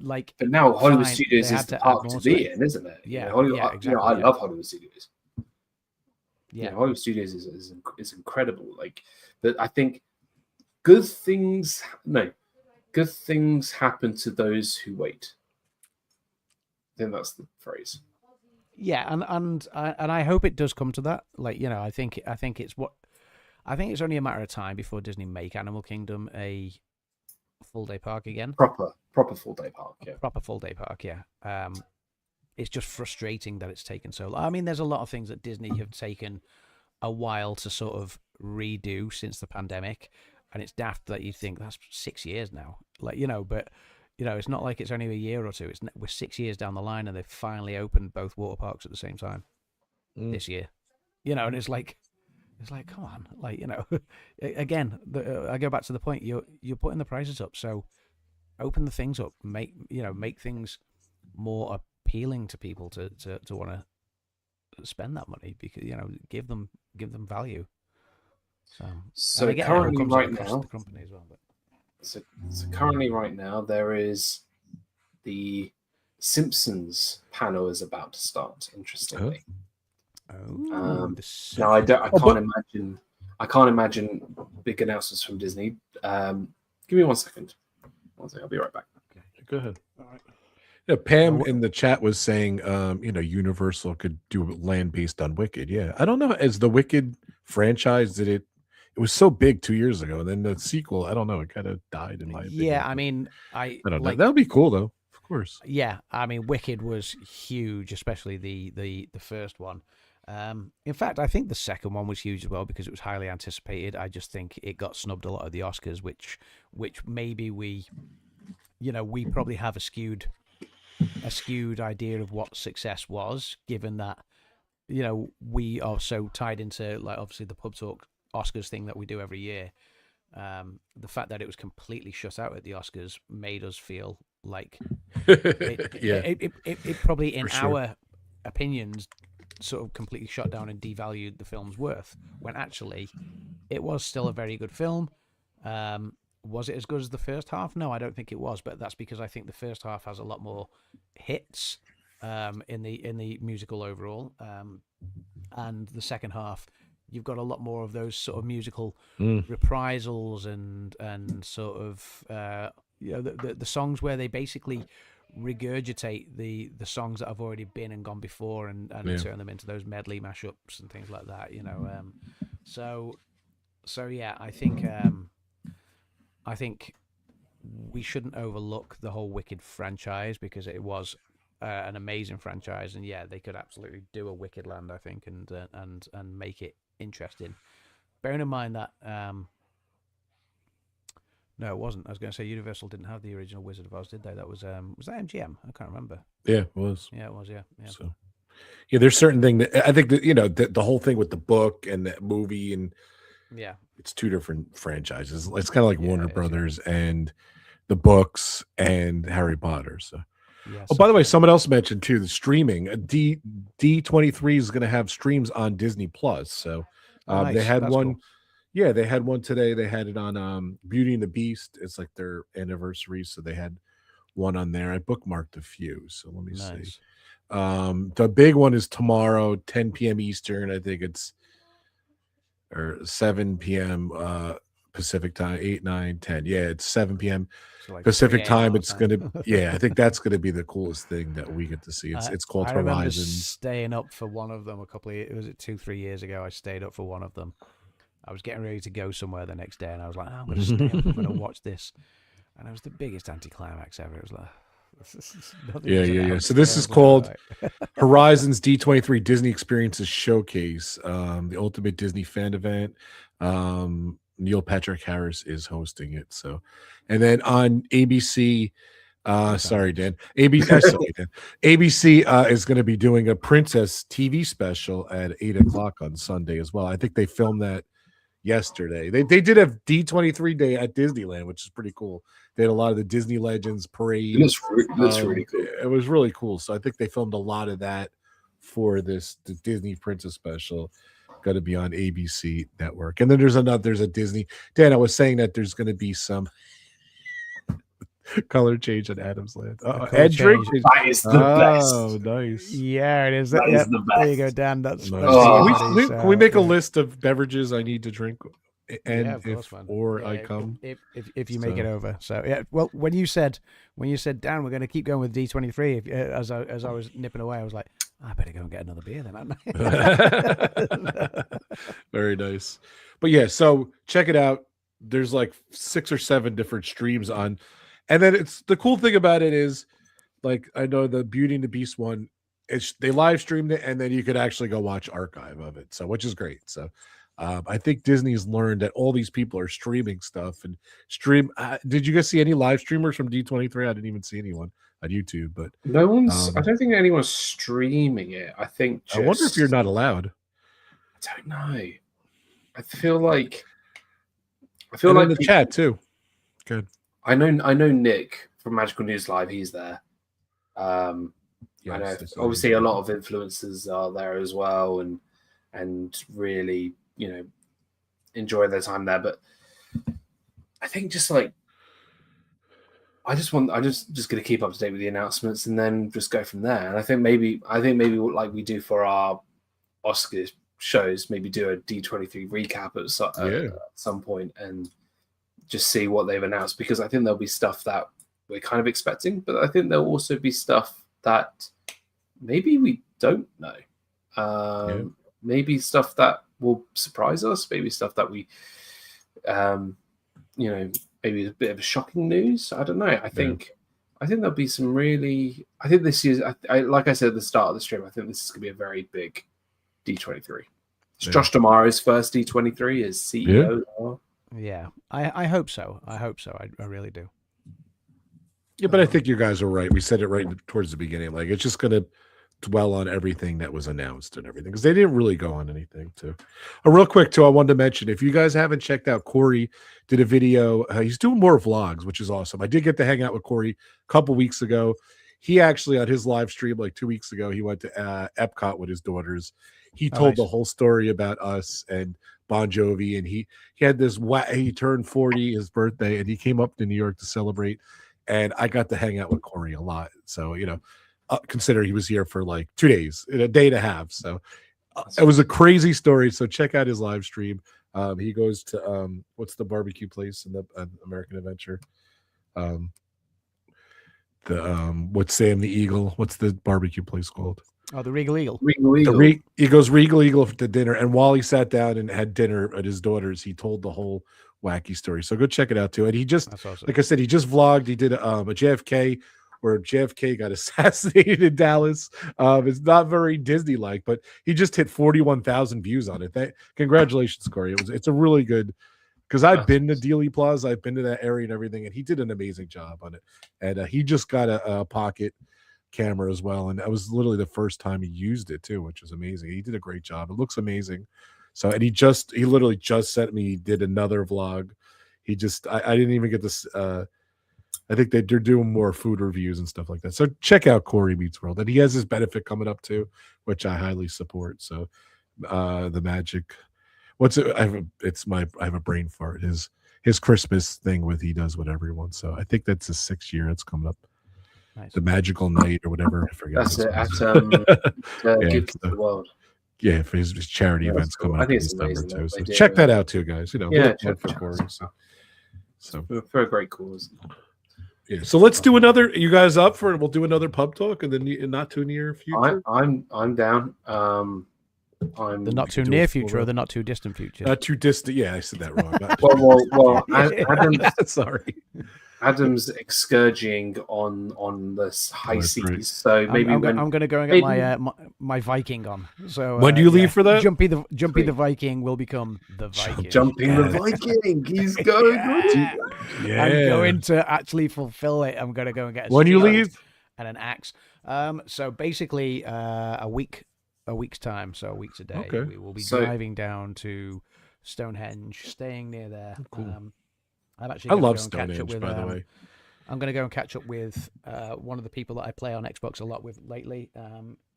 like. But now Hollywood Studios is the park to be in, isn't it? Yeah, exactly. I love Hollywood Studios. Yeah, Hollywood Studios is incredible. Like, but I think good things happen to those who wait. I think that's the phrase. Yeah, and I hope it does come to that. Like, I think it's only a matter of time before Disney make Animal Kingdom a full day park again. Proper full day park. Yeah. Proper full day park. Yeah. It's just frustrating that it's taken so long. I mean, there's a lot of things that Disney have taken a while to sort of redo since the pandemic, and it's daft that you think that's 6 years now. Like, but. It's not like it's only a year or two. We're 6 years down the line, and they've finally opened both water parks at the same time this year. And it's like, come on, like, again, I go back to the point. You're putting the prices up, so open the things up, make things more appealing to people to want to spend that money, because give them value. So currently, right now, the company as well, but. So currently, right now, there is the Simpsons panel is about to start. Interestingly, now I can't imagine big announcements from Disney. Give me 1 second. I'll be right back. Okay, go ahead. All right. Yeah, Pam in the chat was saying, Universal could do land based on Wicked. Yeah, I don't know. As the Wicked franchise, did it? It was so big 2 years ago, and then the sequel, I don't know, it kind of died in my opinion. Yeah, I mean, I don't know. That would be cool though, of course. Yeah, I mean, Wicked was huge, especially the first one. In fact, I think the second one was huge as well because it was highly anticipated. I just think it got snubbed a lot at the Oscars, which maybe we probably have a skewed idea of what success was, given that we are so tied into, like, obviously the PubTalk Oscars thing that we do every year. The fact that it was completely shut out at the Oscars made us feel like it probably, in our opinions, sort of completely shut down and devalued the film's worth, when actually it was still a very good film. Was it as good as the first half? No, I don't think it was, but that's because I think the first half has a lot more hits in the musical overall, and the second half you've got a lot more of those sort of musical reprisals and sort of the songs where they basically regurgitate the songs that have already been and gone before and turn them into those medley mashups and things like that. So yeah, I think we shouldn't overlook the whole Wicked franchise, because it was an amazing franchise, and yeah, they could absolutely do a Wicked Land, I think, and make it interesting. Bearing in mind that no, it wasn't. I was going to say Universal didn't have the original Wizard of Oz, did they? That was that MGM? I can't remember. Yeah, it was. Yeah, it was. Yeah. So, yeah, there's certain thing that I think that the whole thing with the book and the movie, and it's two different franchises. It's kind of like Warner Brothers and the books and Harry Potter. So. Yeah, by the way, someone else mentioned too the streaming. D23 is going to have streams on Disney Plus. So nice. They had That's one. Cool. Yeah, they had one today. They had it on Beauty and the Beast. It's like their anniversary, so they had one on there. I bookmarked a few, so let me see. The big one is tomorrow, 10 p.m. Eastern. I think it's or 7 p.m. Pacific time, 8, 9, 10. Yeah, it's 7 p.m. So like Pacific 3 time. our It's time. gonna, I think that's gonna be the coolest thing that we get to see. It's called I remember Horizons. staying up for one of them was it 2-3 years ago. I stayed up for one of them. I was getting ready to go somewhere the next day, and I was like, I'm going to stay up. I'm going to watch this. And it was the biggest anticlimax ever. It was like, Yeah. So this is called Horizons D23 Disney Experiences Showcase, the ultimate Disney fan event. Neil Patrick Harris is hosting it. So, and then on ABC, sorry, Dan. ABC is going to be doing a Princess TV special at 8 o'clock on Sunday as well. I think they filmed that yesterday. They did a D23 day at Disneyland, which is pretty cool. They had a lot of the Disney Legends parade. It looks really cool. It was really cool. So I think they filmed a lot of that for the Disney Princess special. Got to be on ABC network. And then there's a Disney. Dan, I was saying that there's going to be some color change at Adam's Land. Ed Drake. That is the best. Oh, nice. Yeah, it is. That is the best. There you go, Dan. That's Nice. Oh. Can we make a list of beverages I need to drink? And yeah, of course, man. I come if you make it over. So yeah, well, when you said Dan, we're going to keep going with D23. As I was nipping away, I was like, I better go and get another beer then, hadn't I? Very nice. But yeah, so check it out. There's like 6 or 7 different streams on, and then it's the cool thing about it is, like, I know the Beauty and the Beast one, they live streamed it, and then you could actually go watch archive of it. So which is great. So. I think Disney's learned that all these people are streaming stuff and stream. Did you guys see any live streamers from D23? I didn't even see anyone on YouTube, but no one's. I don't think anyone's streaming it. I think. I wonder if you're not allowed. I don't know. I feel like in the chat too. Good. I know Nick from Magical News Live. He's there. I know obviously a lot of influencers are there as well, and really, enjoy their time there. But I think just like I'm just going to keep up to date with the announcements and then just go from there. And I think maybe like we do for our Oscar shows, maybe do a D23 recap at some point and just see what they've announced, because I think there'll be stuff that we're kind of expecting, but I think there'll also be stuff that maybe we don't know. Maybe stuff that will surprise us, maybe stuff that we maybe a bit of a shocking news. I don't know. I think there'll be some really. I think this is. Like I said at the start of the stream, I think this is going to be a very big D23. It's Josh D'Amaro's first D23 as CEO. Yeah, I hope so. I really do. Yeah, but I think you guys are right. We said it right towards the beginning. Like, it's just going to dwell on everything that was announced and everything, because they didn't really go on anything too. Real quick too, I wanted to mention, if you guys haven't checked out, Corey did a video. He's doing more vlogs, which is awesome. I did get to hang out with Corey a couple weeks ago. He actually, on his live stream like 2 weeks ago, he went to Epcot with his daughters. He told the whole story about us and Bon Jovi, and he had this. He turned 40, his birthday, and he came up to New York to celebrate. And I got to hang out with Corey a lot. So consider he was here for like 2 days, a day and a half. So it was a crazy story. So check out his live stream. He goes to what's the barbecue place in the American Adventure? What's Sam the Eagle? What's the barbecue place called? Oh, the Regal Eagle. He goes Regal Eagle to dinner, and while he sat down and had dinner at his daughter's, he told the whole wacky story. So go check it out too. And he just, like I said, he just vlogged. He did a JFK where JFK got assassinated in Dallas. It's not very Disney-like, but he just hit 41,000 views on it. Congratulations, Corey. It's a really good, because I've been to Dealey Plaza, I've been to that area and everything, and he did an amazing job on it. And he just got a pocket camera as well, and that was literally the first time he used it too, which was amazing. He did a great job. It looks amazing. So, and he literally just sent me, he did another vlog. I didn't even get this. I think they're doing more food reviews and stuff like that. So check out Corey Meets World, and he has his benefit coming up too, which I highly support. So the magic, I have a brain fart. His Christmas thing he does with everyone. So I think that's his 6th year. It's coming up. Nice. The magical night or whatever. I forget. That's it. At Gift to the World. yeah, for his charity Yeah, events that's cool. coming I up in think it's December amazing too. that So they do check it. that out too, guys. You know, Yeah, little check plug for it out. Corey. So For a great cause. yeah, so let's do another. You guys up for it? We'll do another pub talk in the not too near future. I'm down. I'm The not too do near a future full- or the not too distant future? Not too distant. Yeah, I said that wrong. well. Adam's Sorry. Adam's excurging on this high That's seas, right. so maybe I'm when going to go and get my Viking on. So When do you leave for that? Jumpy the Sweet. Viking will become the Viking. jumping the Yes. Viking, he's going. Yeah. I'm going to actually fulfill it. I'm going to go and get a When you spear leave? and an axe. So basically, a week's time. So a week's a day. Okay. We will be So- driving down to Stonehenge, staying near there. Cool. I'm actually I gonna love go and catch up Stonehenge, with, by the way. I'm going to go and catch up with one of the people that I play on Xbox a lot with lately.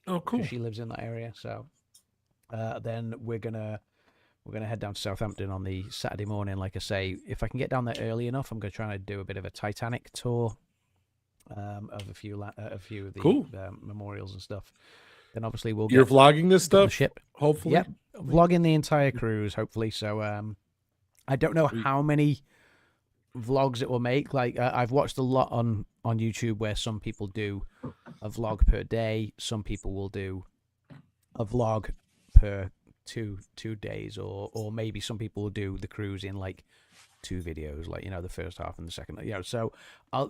Oh, cool. She lives in that area. So then we're gonna head down to Southampton on the Saturday morning. Like I say, if I can get down there early enough, I'm going to try and do a bit of a Titanic tour of a few of the Cool. memorials and stuff. Then obviously we'll You're get vlogging this on the stuff, ship. hopefully. Yep, vlogging the entire cruise, hopefully. So I don't know how many vlogs it will make. Like I've watched a lot on YouTube where some people do a vlog per day. Some people will do a vlog per two days, or maybe some people will do the cruise in like 2 videos, like, you know, the first half and the second, you know. So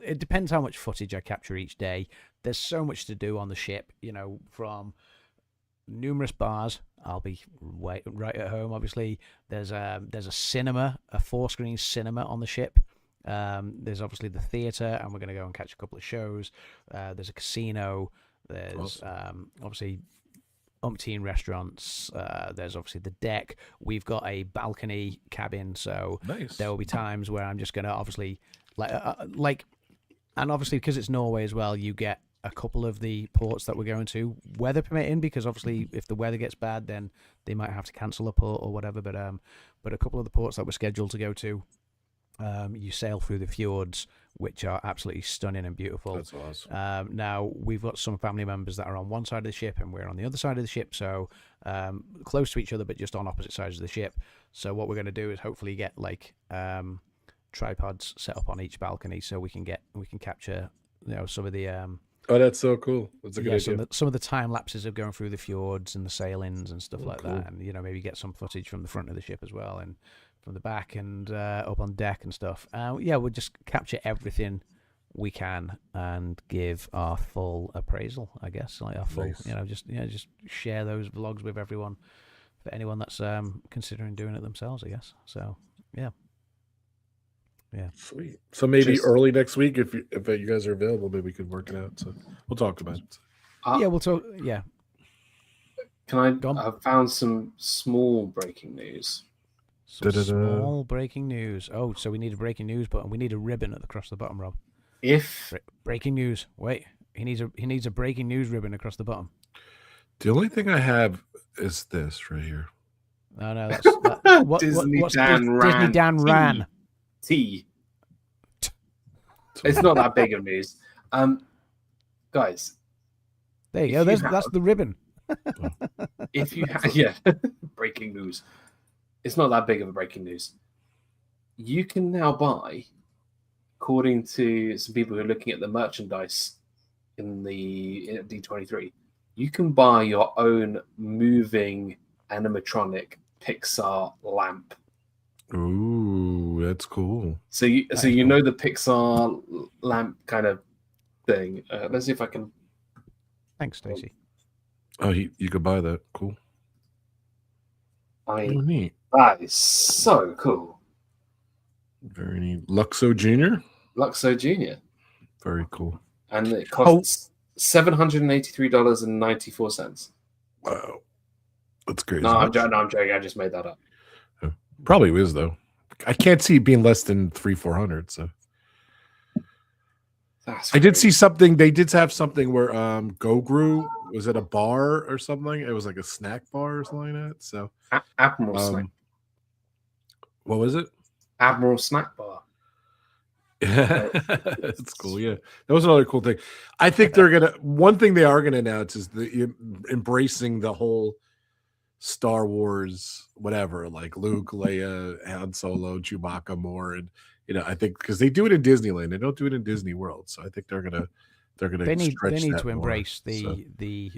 it depends how much footage I capture each day. There's so much to do on the ship, you know, from numerous bars. I'll be right at home. Obviously, there's a cinema, a 4-screen cinema on the ship. There's obviously the theater, and we're going to go and catch a couple of shows. There's a casino. There's obviously umpteen restaurants. There's obviously the deck. We've got a balcony cabin, so Nice. there will be times where I'm just going to obviously like, and obviously because it's Norway as well, you get a couple of the ports that we're going to, weather permitting, because obviously if the weather gets bad, then they might have to cancel a port or whatever. But a couple of the ports that we're scheduled to go to, you sail through the fjords, which are absolutely stunning and beautiful. That's awesome. Now we've got some family members that are on one side of the ship and we're on the other side of the ship, so close to each other but just on opposite sides of the ship. So what we're going to do is hopefully get like tripods set up on each balcony so we can capture, you know, some of the Oh, that's so cool. That's a good idea. some of the time lapses of going through the fjords and the sailings and stuff like cool. that, and, you know, maybe get some footage from the front of the ship as well, and from the back and up on deck and stuff. Yeah, we'll just capture everything we can and give our full appraisal, I guess, like our full, Nice. you know, just share those vlogs with everyone, for anyone that's considering doing it themselves, I guess. So yeah. Sweet. So maybe Just- early next week, if you guys are available, maybe we can work it out. So we'll talk about it. Yeah, we'll talk. Yeah, Can Go on. I found some small breaking news. some Da-da-da. small breaking news. Oh, so we need a breaking news button. We need a ribbon across the bottom, Rob. If Breaking news. Wait, he needs a breaking news ribbon across the bottom. The only thing I have is this right here. No, that's Disney what's Dan Disney ran Dan T. ran. T. It's not that big of news. Guys, There you If go. you That's the ribbon. if you have, yeah, breaking news. It's not that big of a breaking news. You can now buy, according to some people who are looking at the merchandise in D23, you can buy your own moving animatronic Pixar lamp. Ooh, that's cool. So you know the Pixar lamp kind of thing. Let's see if I can. Thanks, Stacey. Oh, you could buy that. Cool. I Oh, mean, neat. that is so cool. Very neat. Luxo Jr. Luxo Junior, Very cool. and it costs $783.94. Wow. That's crazy. No, I'm joking. I just made that up. Probably is though. I can't see it being less than 300-400. So That's I did crazy. see something. They did have something where Gogru was at a bar or something. It was like a snack bar or something like that. So Admiral Snack. what was it? Admiral Snack Bar. That's cool. Yeah, that was another cool thing. I think they're gonna. One thing they are gonna announce is the embracing the whole Star Wars, whatever, like Luke, Leia, Han Solo, Chewbacca more, and I think because they do it in Disneyland, they don't do it in Disney World, so I think they're gonna They need stretch that to more. embrace So, the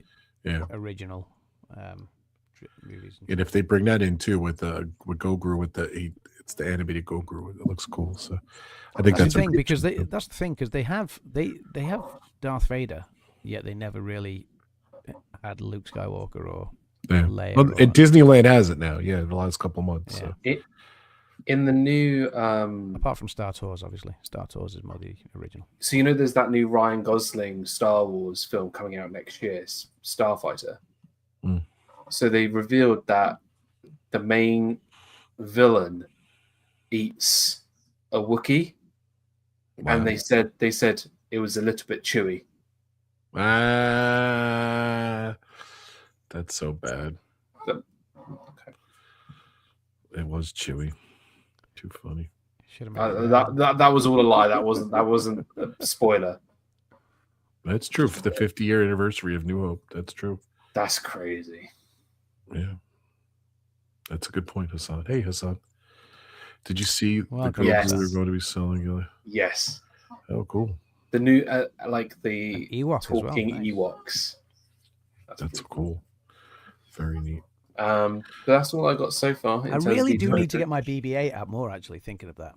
yeah. original movies. And if they bring that in too with Goguru it's the animated Goguru, it looks cool. So I think that's the thing because they have Darth Vader, yet they never really had Luke Skywalker or Leia. Well, and Disneyland has it now, in the last couple months. Yeah. So. In the new apart from Star Tours, obviously. Star Tours is more the original. So there's that new Ryan Gosling Star Wars film coming out next year, Starfighter. Mm. So they revealed that the main villain eats a Wookiee, and they said it was a little bit chewy. That's so bad. Okay. It was chewy. Too funny. That was all a lie. That wasn't a spoiler. That's true. For the 50-year anniversary of New Hope, that's true. That's crazy. Yeah, that's a good point, Hassan. Hey, Hassan, did you see the Goguru Yes. they're going to be selling? Yes. Oh, cool. The new like the Ewok talking as well. Ewoks. That's cool. Very neat. But that's all I got so far. I really do need to get my BB-8 app more. Actually, thinking of that,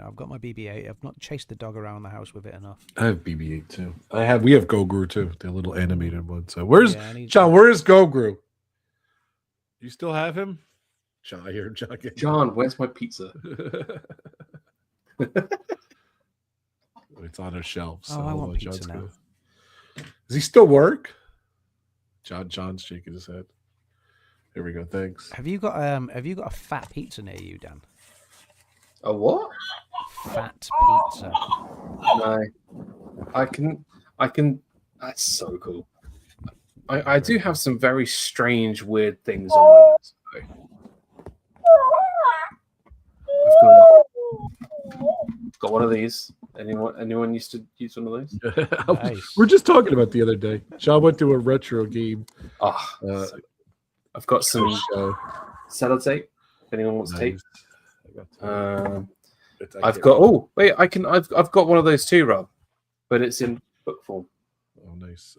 I've got my BB-8. I've not chased the dog around the house with it enough. I have BB-8 too. We have Goguru too, the little animated one. So where's John? to... Where is Goguru? You still have him? John, I hear him. John, where's my pizza? It's on a shelf. So I want pizza now. Does he still work? John's shaking his head. Here we go. Thanks. Have you got a fat pizza near you, Dan? A what? Fat pizza. No. I can that's so cool. I do have some very strange, weird things on my desk, though. I've got one of these. Anyone used to use one of those? Nice. We're just talking about the other day. John went to a retro game. I've got some sellotape. If anyone wants tape. I've got. I've got one of those too, Rob, but it's in book form. Oh, nice.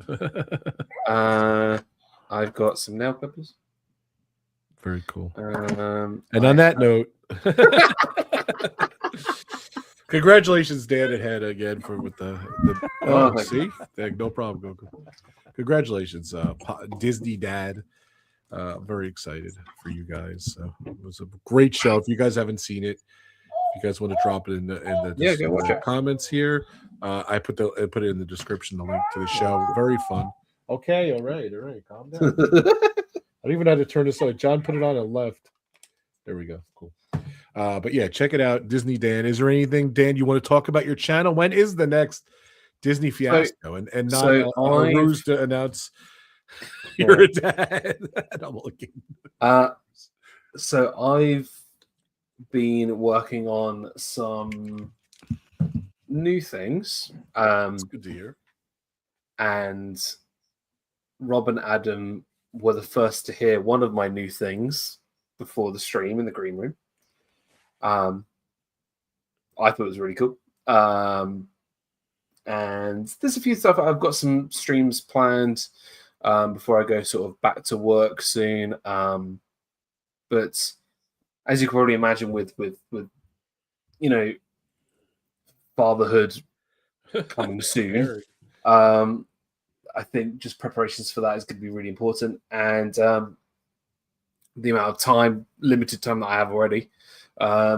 I've got some nail clippers. Very cool. And on that note, congratulations, Dan and Hannah, again with the see, no problem. Go. Congratulations, Disney Dad. Very excited for you guys. It was a great show. If you guys haven't seen it, if you guys want to drop it in the comments here, I put it in the description, the link to the show. Very fun. Okay, all right, calm down. I don't even know how to turn this on. John put it on and left. There we go. Cool. But yeah, check it out, Disney Dan. Is there anything, Dan, you want to talk about your channel? When is the next Disney fiasco? And not a ruse to announce you're a dad. I'm looking. So I've been working on some new things. It's good to hear. And Rob and Adam were the first to hear one of my new things before the stream in the green room. I thought it was really cool. And there's a few stuff. I've got some streams planned before I go sort of back to work soon. But as you can probably imagine, with fatherhood coming soon, I think just preparations for that is going to be really important. And the amount of time, limited time that I have already, I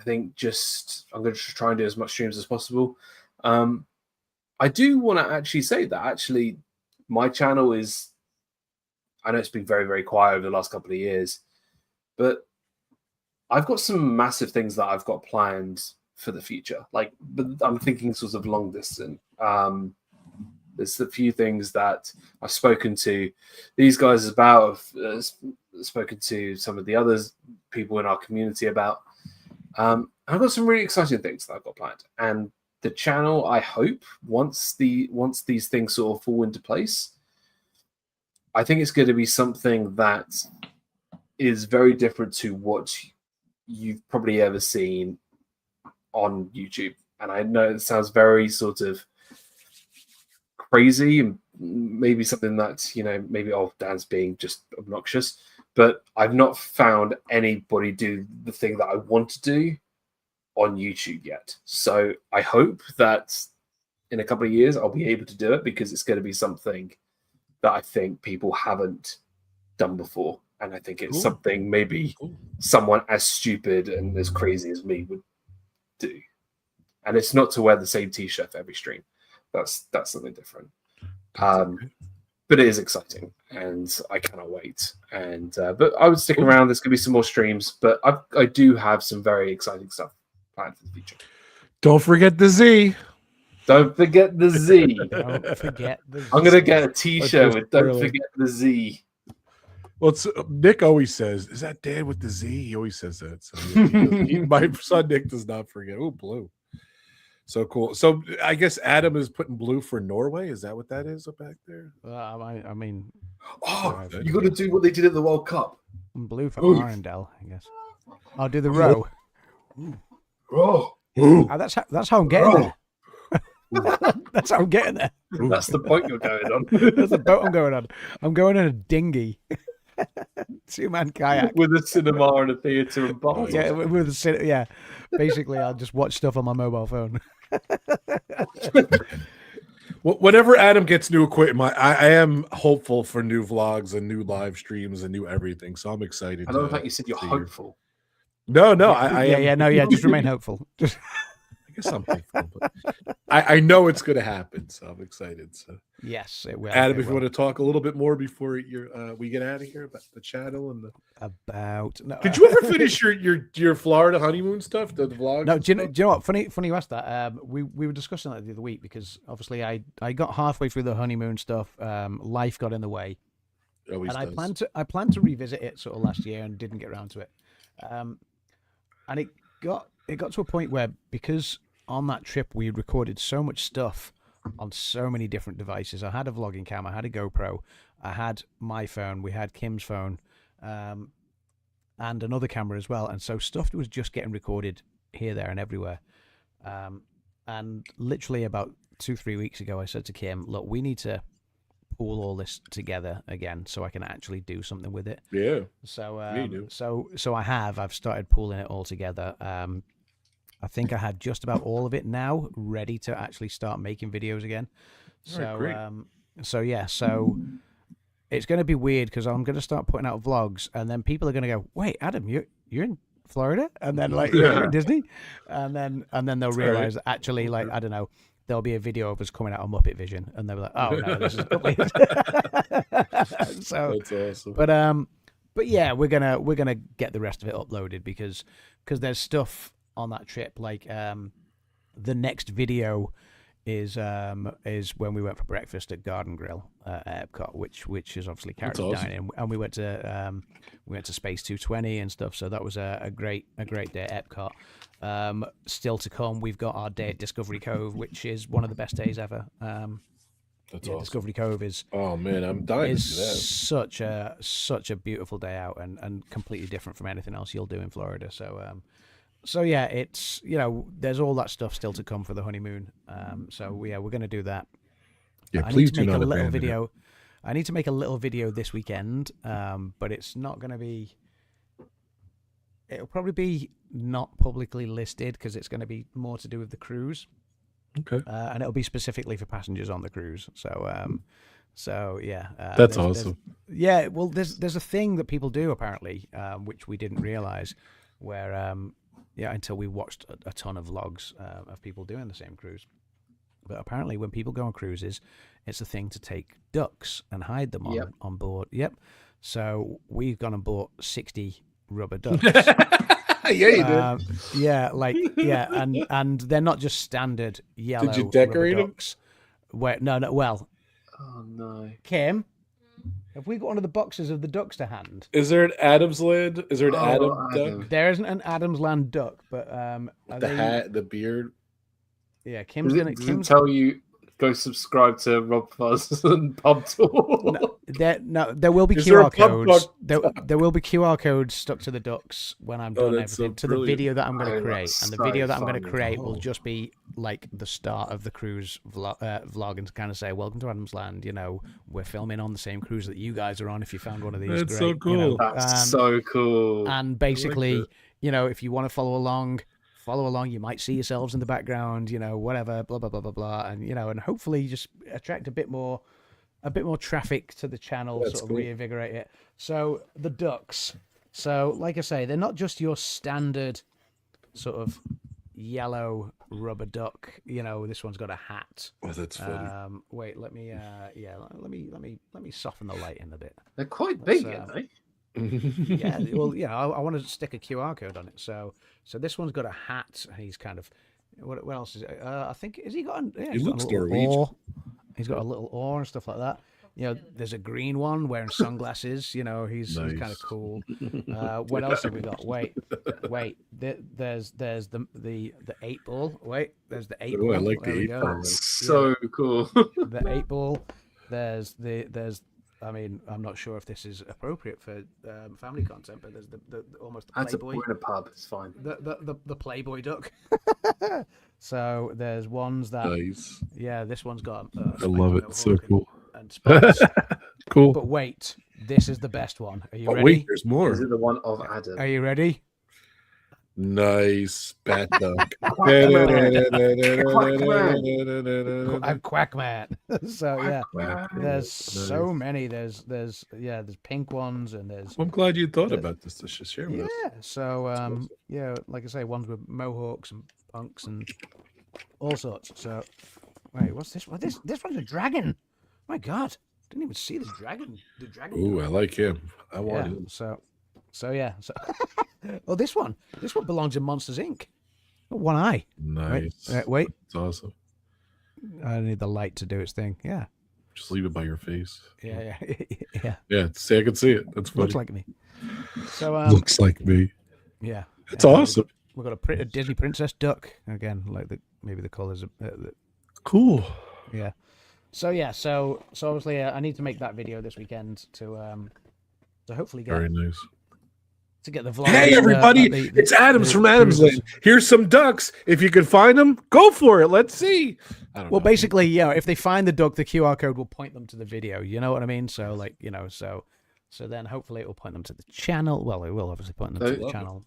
think I'm going to try and do as much streams as possible. I do want to actually say that actually my channel is, I know it's been very, very quiet over the last couple of years, but I've got some massive things that I've got planned for the future. But I'm thinking sort of long distance. There's a few things that I've spoken to these guys about, spoken to some of the others people in our community about. I've got some really exciting things that I've got planned, and the channel, I hope, once these things sort of fall into place, I think it's going to be something that is very different to what you've probably ever seen on YouTube. And I know it sounds very sort of crazy and maybe something that, maybe Dan's being just obnoxious, but I've not found anybody do the thing that I want to do on YouTube yet. So I hope that in a couple of years I'll be able to do it, because it's going to be something that I think people haven't done before. And I think it's something maybe someone as stupid and as crazy as me would do. And it's not to wear the same t-shirt for every stream. That's something different. But it is exciting, and I cannot wait. And but I would stick around. There's going to be some more streams, but I do have some very exciting stuff planned for the future. Don't forget the Z. Don't forget the Z. Don't forget the Z. I'm going to get a t-shirt with "Don't forget the Z." Well, Nick always says, "Is that Dan with the Z?" He always says that. So my son Nick does not forget. Oh, blue. So cool. So I guess Adam is putting blue for Norway. Is that what that is up back there? I mean, You got to do what they did at the World Cup. Blue for Arundel, I guess. I'll do the row. That's how I'm getting there. That's how I'm getting there. That's the point you're going on. That's the boat I'm going on. I'm going in a dinghy. 2-man kayak with a cinema and a theatre and bars. Yeah, with a yeah. Basically, I'll just watch stuff on my mobile phone. Whenever Adam gets new equipment, I am hopeful for new vlogs and new live streams and new everything. So I'm excited. I don't think you said you're hopeful. No, just remain hopeful. I guess I'm hopeful, but I know it's going to happen, so I'm excited. So yes, it will. Adam, if you want to talk a little bit more before we get out of here about the channel and Did you ever finish your Florida honeymoon stuff? The vlog? No, do you know what? Funny you asked that. We were discussing that the other week, because obviously I got halfway through the honeymoon stuff. Life got in the way, and I planned to revisit it sort of last year and didn't get around to it. And it got to a point where, because on that trip we had recorded so much stuff on so many different devices. I had a vlogging camera, I had a GoPro, I had my phone, we had Kim's phone, and another camera as well. And so stuff was just getting recorded here, there, and everywhere. And literally about 2-3 weeks ago, I said to Kim, "Look, we need to pull all this together again so I can actually do something with it." Yeah. So I've started pulling it all together. I think I have just about all of it now ready to actually start making videos again. So it's going to be weird, because I'm going to start putting out vlogs, and then people are going to go, "Wait, Adam, you're in Florida?" And then you're in Disney, and then they'll realize that actually, I don't know, there'll be a video of us coming out on Muppet Vision, and they'll be like, "Oh no, this is complete." So that's awesome. But yeah, we're gonna get the rest of it uploaded, because there's stuff on that trip. The next video is when we went for breakfast at Garden Grill at Epcot, which is obviously character dining, and we went to Space 220 and stuff. So that was a great day at Epcot. Still to come, we've got our day at Discovery Cove, which is one of the best days ever. That's awesome. Discovery Cove is. Oh man, I'm dying to do that. Such a beautiful day out, and completely different from anything else you'll do in Florida. So yeah, it's, there's all that stuff still to come for the honeymoon. So yeah, we're gonna do that. Yeah, please do not abandon video. It. I need to make a little video this weekend, but it's not gonna be. It'll probably be not publicly listed, because it's going to be more to do with the cruise. Okay. And it'll be specifically for passengers on the cruise. So yeah. That's awesome. Well, there's a thing that people do apparently, which we didn't realize, where until we watched a ton of vlogs of people doing the same cruise. But apparently, when people go on cruises, it's a thing to take ducks and hide them on board. Yep. So we've gone and bought 60 rubber ducks. Yeah, you did. And they're not just standard yellow. Did you decorate them? No. Well. Oh no. Kim, have we got one of the boxes of the ducks to hand? Is there an Adam's Land? Is there an Adam duck? There isn't an Adam's Land duck, but hat, the beard. Yeah, Kim's Does it tell you go subscribe to Rob Fuzz and PubTalk. There will be Is there a QR codes. PubTalk? There will be QR codes stuck to the ducks when I'm done that's so everything to the brilliant. video that I'm going Oh, to create, that's and the so video that I'm going to funny. create will Oh. just be like the start of the cruise vlog, and to kind of say, "Welcome to Adam's Land." You know, we're filming on the same cruise that you guys are on. If you found one of these, That's great. so You know, cool. That's so cool. and basically, that. you know, if you want to follow along. You might see yourselves in the background, you know, whatever, blah blah blah blah blah, and you know, and hopefully just attract a bit more traffic to the channel, That's sort of cool. reinvigorate it. So the ducks. So like I say, they're not just your standard sort of yellow rubber duck. You know, this one's got a hat. Oh, that's funny. Wait, let me let me soften the light in a bit. They're quite big, Let's, aren't they? Yeah, well, yeah, I want to stick a QR code on it. So this one's got a hat. He's kind of what else is it? I think has he got? Yeah, He he's got looks a little Norwegian. oar. He's got a little oar and stuff like that. You know, there's a green one wearing sunglasses. You know, he's kind of Nice. cool. What else have we got? Wait. There's the 8-ball. Wait, there's the 8-ball. Oh, I like the There we 8-ball. go. That's so cool. The 8-ball. There's. I mean, I'm not sure if this is appropriate for family content, but there's the almost the That's Playboy. we're in a pub. It's fine. The Playboy duck. So there's ones that Nice. yeah, this one's got. I love it. It's so cool. And spots. Cool. But wait, this is the best one. Are you Oh, ready? wait, there's more. Is it the one of Adam? Are you ready? Nice. Bat duck. I'm Quackman. So yeah, Quack. there's so Nice. many. There's pink ones and there's I'm glad you thought about this to share with us. yeah. So awesome. yeah, like I say, ones with mohawks and punks and all sorts. So wait, what's this? What this one's a dragon. My God, didn't even see the dragon. The dragon. Ooh, I like him. I want Yeah. him. So yeah. So oh, this one belongs in Monsters Inc. Got one eye. Nice. Wait. It's awesome. I need the light to do its thing. Yeah. Just leave it by your face. Yeah. Yeah. Yeah, see, I can see it. That's funny. Looks like me. So Looks like me. yeah. It's awesome. We've got a Disney princess duck again, like maybe the colors. Cool. Yeah. So yeah. So obviously, I need to make that video this weekend to hopefully get Very nice. the vlog. Hey, everybody. It's Adams from Adams Land. Here's some ducks. If you can find them, go for it. Let's see. I don't Well, know. basically, yeah. If they find the duck, the QR code will point them to the video. You know what I mean? So like, you know, so then hopefully it will point them to the channel. Well, it will obviously point them to the Love it. channel.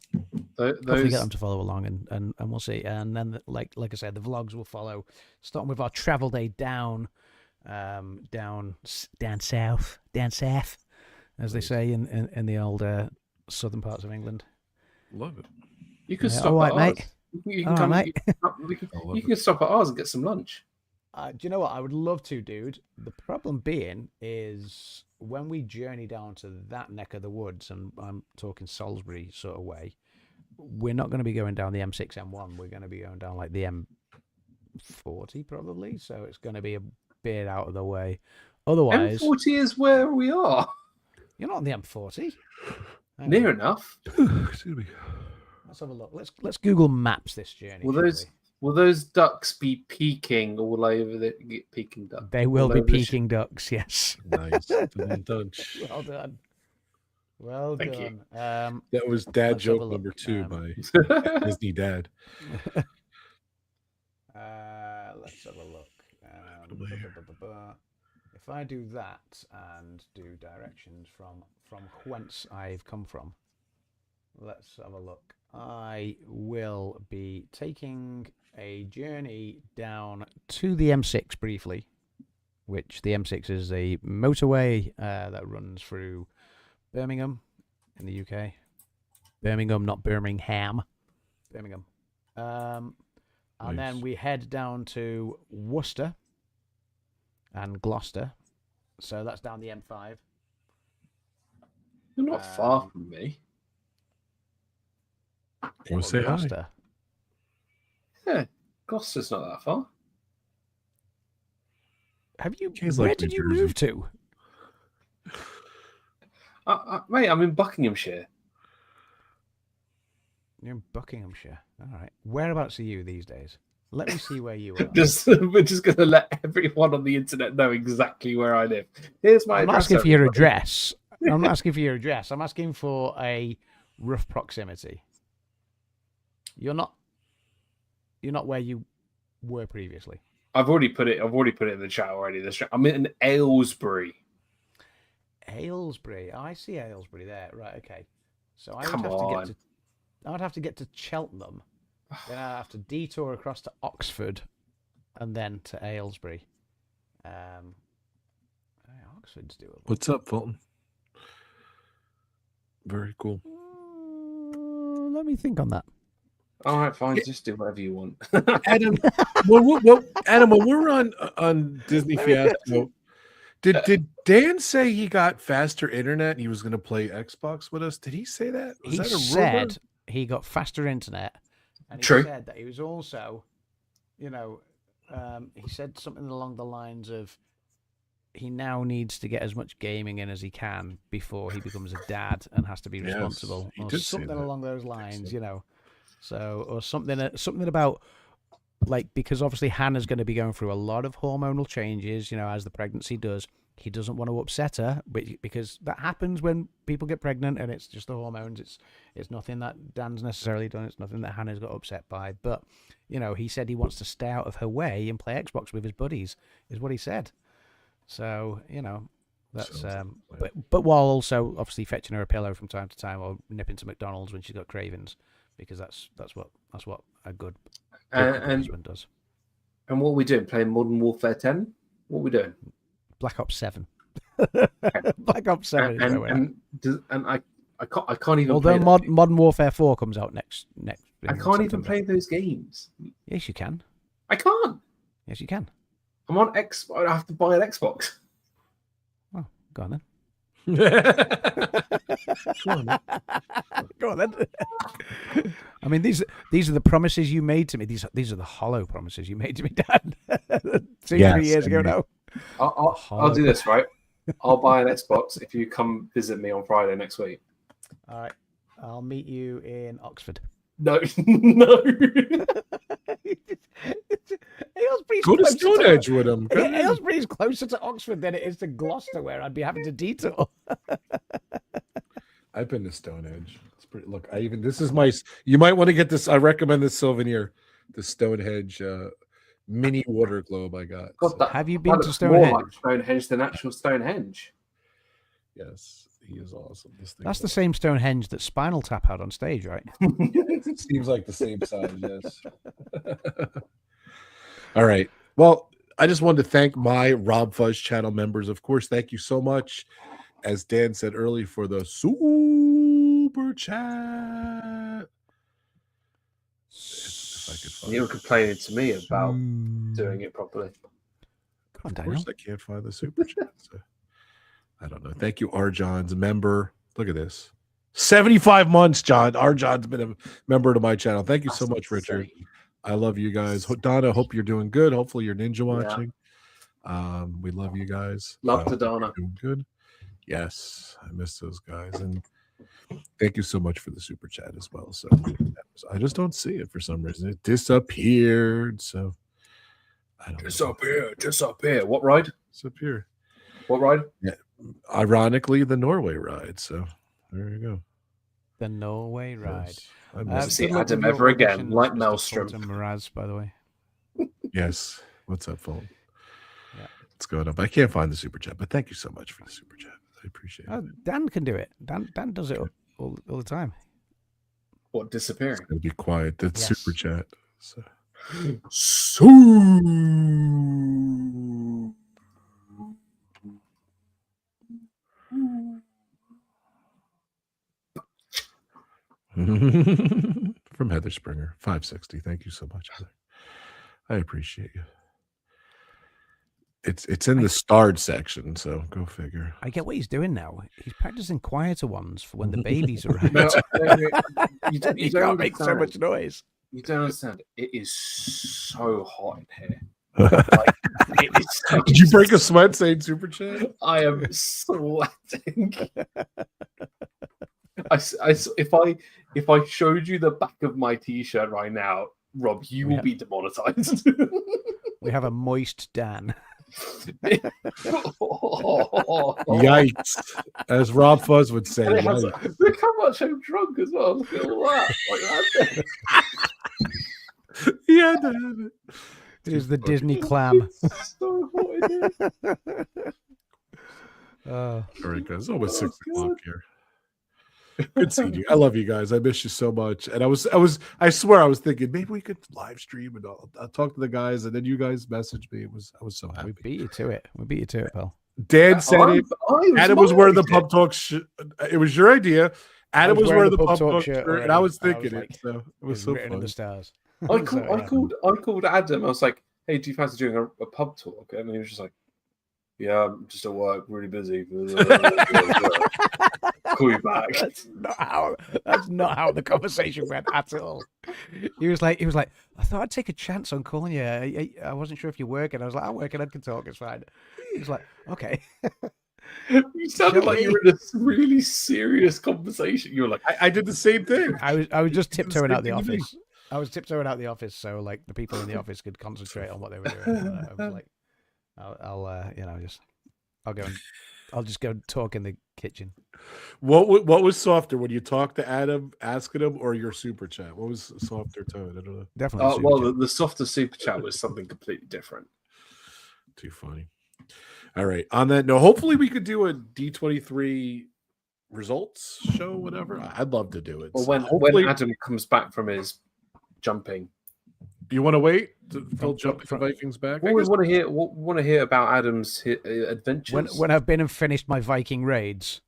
Hopefully Those get them to follow along, and we'll see. And then, like I said, the vlogs will follow, starting with our travel day down south, as they say in the old southern parts of England. Love it. you can Yeah, stop all at right, ours. mate. You All can come. right, I love You can stop at ours and get some lunch. do you know what? I would love to, dude. The problem being is when we journey down to that neck of the woods, and I'm talking Salisbury sort of way, we're not going to be going down the M6, M1. We're going to be going down like the M40 probably. So it's going to be a bit out of the way. Otherwise, M40 is where we are. you're not on the M40. Hang Near on, enough. Excuse me. let's have a look. Let's Google Maps this journey. Will shall those will those ducks be peeking all over the peking duck? we? They will all be over the peking ducks. Yes. Nice. Dunch. Well done. Well Thank you. done. That was dad Let's have a joke look. number 2 by ship? Disney Dad. Let's have a look. If I do that and do directions from whence I've come from, let's have a look. I will be taking a journey down to the M6 briefly, which the M6 is a motorway that runs through Birmingham in the UK. Birmingham, not Birmingham. Birmingham. And then Nice. we head down to Worcester and Gloucester. So that's down the M5. You're not far from me. Go say hi. Gloucester. Yeah, Gloucester's not that far. Have you? He's Where like did New you Jersey. move to? Mate, I'm in Buckinghamshire. You're in Buckinghamshire. All right. Whereabouts are you these days? Let me see where you are. We're just going to let everyone on the internet know exactly where I live. Here's my I'm address. asking for your address. I'm not asking for your address. I'm asking for a rough proximity. You're not where you were previously. I've already put it in the chat already. I'm in Aylesbury. Aylesbury. I see Aylesbury there. Right. Okay. So I Come would on. have to get to Cheltenham. Then I have to detour across to Oxford, and then to Aylesbury. Oxford's doable. What's up, Fulton? Very cool. Let me think on that. All right, fine. Just do whatever you want. Adam, Adam, when we're on Disney Fiasco, did Dan say he got faster internet and he was going to play Xbox with us? Did he say that? Was that a rumor? Said he got faster internet, and he True. said that he was also, he said something along the lines of he now needs to get as much gaming in as he can before he becomes a dad and has to be responsible, he or did say something that. along those lines, So, or something about, like, because obviously Hannah's going to be going through a lot of hormonal changes, as the pregnancy does. He doesn't want to upset her, because that happens when people get pregnant, and it's just the hormones. It's nothing that Dan's necessarily done. It's nothing that Hannah's got upset by. But, he said he wants to stay out of her way and play Xbox with his buddies, is what he said. So, that's but while also obviously fetching her a pillow from time to time, or nipping to McDonald's when she's got cravings, because that's what a good husband does. And what are we doing? Playing Modern Warfare 10? What are we doing? Black Ops 7. Black Ops 7 is where we're at. I can't even. Although play Modern Warfare 4 comes out next. I can't even play those games. Yes, you can. I can't. Yes, you can. I'm on Xbox. I have to buy an Xbox. Oh, go on then. Go on then. I mean, these are the promises you made to me. These are the hollow promises you made to me, Dad. 3 years ago now. I'll do this, right? I'll buy an Xbox if you come visit me on Friday next week. All right. I'll meet you in Oxford. No, no. Go to Stonehenge with him. Aylesbury's closer to Oxford than it is to Gloucester, where I'd be having to detour. I've been to Stonehenge. It's pretty. Look, this is my. You might want to get this. I recommend this souvenir, the Stonehenge mini water globe I got. Have you been to More Stonehenge? like Stonehenge than actual Stonehenge. Yes, he is awesome. That's the same Stonehenge that Spinal Tap had on stage, right? It seems like the same size. Yes. All right. Well, I just wanted to thank my Rob Fuzz channel members. Of course, thank you so much, as Dan said earlier, for the super chat. If I could find You were complaining to me about doing it properly. Come on, Of Daniel. course, I can't find the super chat. So, I don't know. Thank you, Arjohn's member. Look at this. 75 months, John. Arjohn's been a member to my channel. Thank you so much, Richard. I love you guys. Donna, hope you're doing good. Hopefully you're ninja watching. We love you guys. Love to Donna. Doing good. Yes, I miss those guys. And thank you so much for the super chat as well. So I just don't see it for some reason. It disappeared. So I don't know. Disappear. What ride? Disappear. What ride? Yeah. Ironically, the Norway ride. So there you go. The Norway ride. Yes, I miss it. See good luck Adam with your ever again, audition, like Mr. Maelstrom. Fulton Mraz, by the way. Yes. What's up, phone? Yeah. What's going up? I can't find the super chat, but thank you so much for the super chat. I appreciate it. Dan can do it. Dan does it all the time. What, disappearing? It's gonna be quiet. That's Yes. super chat. So. From Heather Springer, 560. Thank you so much, Heather. I appreciate you. It's in the starred section, so go figure. I get what he's doing now. He's practicing quieter ones for when the babies arrive. No, you You don't can't make so understand. much noise. You don't understand. It is so hot in here. Like, it is so Did you break a sweat saying super chat? I am sweating. If I showed you the back of my t-shirt right now, Rob, you will be demonetized. We have a moist Dan. Yikes, as Rob Fuzz would say. Look how much I'm drunk as well. Look at all that. Like that. Yeah, to have it. It is the Disney clam. It's so hot in here. All right, guys. It's almost 6 o'clock here. Good seeing you. I love you guys. I miss you so much. And I swear I was thinking maybe we could live stream and I'll talk to the guys, and then you guys messaged me. I was so happy. We beat you to it. We beat you to it, pal. Dan said it. Adam was wearing the PubTalk. It was your idea. Adam was wearing the PubTalk shirt, and I was thinking it. So it was so written in fun. the stars. I called Adam. I was like, "Hey, do you fancy doing a pub talk?" And he was just like, "Yeah, I'm just at work, really busy." Call you back. That's not how the conversation went at all. He was like, I thought I'd take a chance on calling you. I wasn't sure if you're working. I was like, I'm working. I can talk. It's fine. He was like, okay. You sounded like you were in a really serious conversation. You were like, I did the same thing. I was just tiptoeing out the office. I was tiptoeing out the office so like the people in the office could concentrate on what they were doing. I was like, I'll just go talk in the kitchen. What was softer when you talked to Adam, asking him, or your super chat? What was softer tone? I don't know. Definitely. The softer super chat was something completely different. Too funny. All right. On that note, hopefully we could do a D23 results show, whatever. I'd love to do it. Well, when Adam comes back from his jumping, you want to wait till jump the Vikings back? We want to hear about Adam's adventures. When I've been and finished my Viking raids,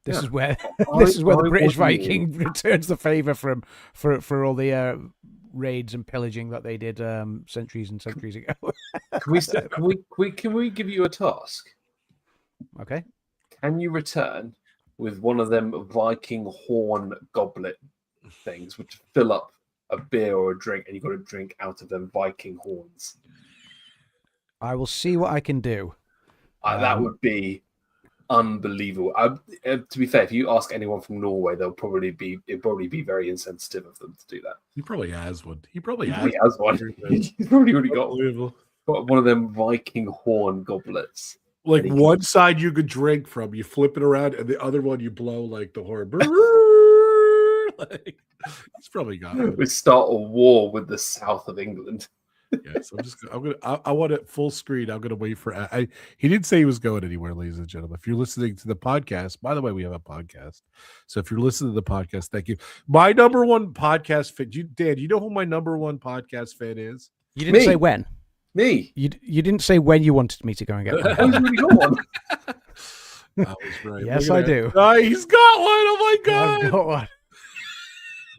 this is where the British Viking returns the favor for all the raids and pillaging that they did centuries and centuries ago. Can we give you a task? Okay. Can you return with one of them Viking horn goblet things, which fill up a beer or a drink, and you got to drink out of them Viking horns? I will see what I can do. That would be unbelievable. To be fair, if you ask anyone from Norway, it'd probably be very insensitive of them to do that. He probably has one. He probably has one. He's probably already got one of them Viking horn goblets. Like one side you could drink from, you flip it around, and the other one you blow like the horn. Like, he's probably got it. We start a war with the south of England. Yes, I want it full screen. I'm gonna wait for. He didn't say he was going anywhere, ladies and gentlemen. If you're listening to the podcast, by the way, we have a podcast. So if you're listening to the podcast, thank you. My number one podcast fan, Dan, you know who my number one podcast fan is? You didn't say when. Me. You didn't say when you wanted me to go and get one. I was right. Yes, I do. He's got one. Oh my god! I've got one.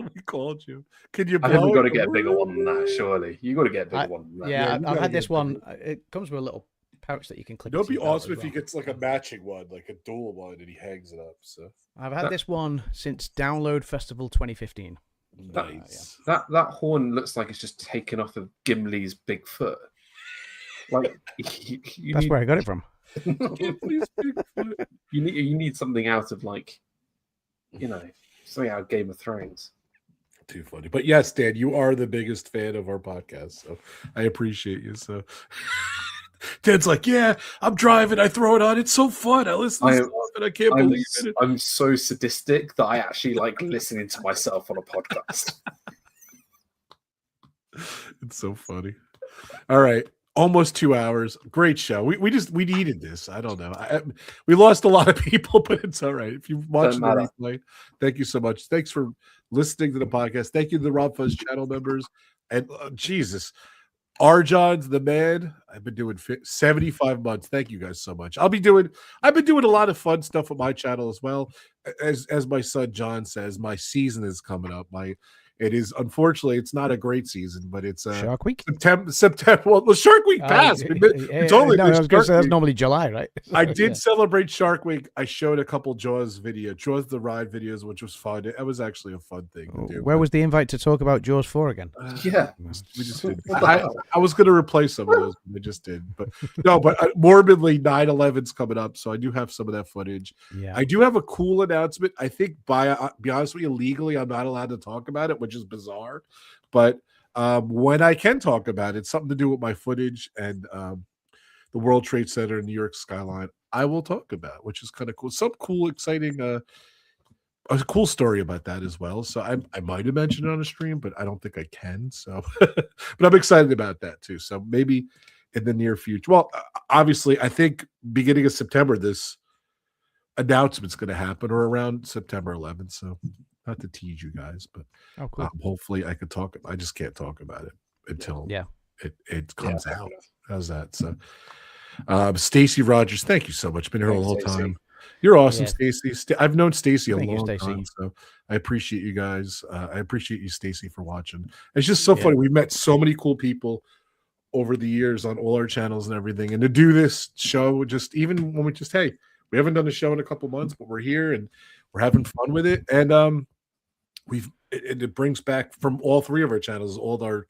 We called you. Can you? I haven't got to get a bigger one than that. Surely you got to get a bigger one than that. Yeah, I've had this one. It comes with a little pouch that you can click. It'd be awesome if he gets like a matching one, like a dual one, and he hangs it up. So I've had this one since Download Festival 2015. Nice. That horn looks like it's just taken off of Gimli's big foot. Like that's where I got it from. You need something out of like, something out of Game of Thrones. Too funny. But yes, Dan, you are the biggest fan of our podcast, so I appreciate you. So Dan's like, yeah, I'm driving, I throw it on, it's so fun. I listen to stuff and I can't believe it. I'm so sadistic that I actually like listening to myself on a podcast. It's so funny. All right. Almost 2 hours. Great show. We needed this. I don't know. We lost a lot of people, but it's all right. If you watch the replay, thank you so much. Thanks for listening to the podcast. Thank you to the Rob Fuzz channel members. And Jesus, Arjon's the man. I've been doing 75 months. Thank you guys so much. I've been doing a lot of fun stuff on my channel as well. As my son John says, my season is coming up. It is, unfortunately, it's not a great season, but it's Shark Week. September. Well, the Shark Week passed. It's only I was going to say that's normally July, right? I did celebrate Shark Week. I showed a couple Jaws the Ride videos, which was fun. It was actually a fun thing to do. Where was the invite to talk about Jaws 4 again? Yeah, we just did. I was going to replace some of those, but I just did. But no, but morbidly, 9/11's coming up, so I do have some of that footage. Yeah, I do have a cool announcement. I think, be honest with you, legally, I'm not allowed to talk about it, which is bizarre, but When I can talk about it, something to do with my footage and the World Trade Center and New York skyline, I will talk about, which is kind of cool. Some cool, exciting, a cool story about that as well. So I might have mentioned it on a stream, but I don't think I can. So, but I'm excited about that too. So maybe in the near future. Well, obviously, I think beginning of September, this announcement's going to happen, or around September 11th. So not to tease you guys, but hopefully I could talk. I just can't talk about it until it comes out. How's that? So Stacy Rogers, thank you so much. Been here a long time. You're awesome, Stacy. I've known Stacy a long time, so I appreciate you guys. I appreciate you, Stacy, for watching. It's just so funny. We've met so many cool people over the years on all our channels and everything, and to do this show, just even when we haven't done a show in a couple months, but we're here and we're having fun with it, and it brings back from all three of our channels, all our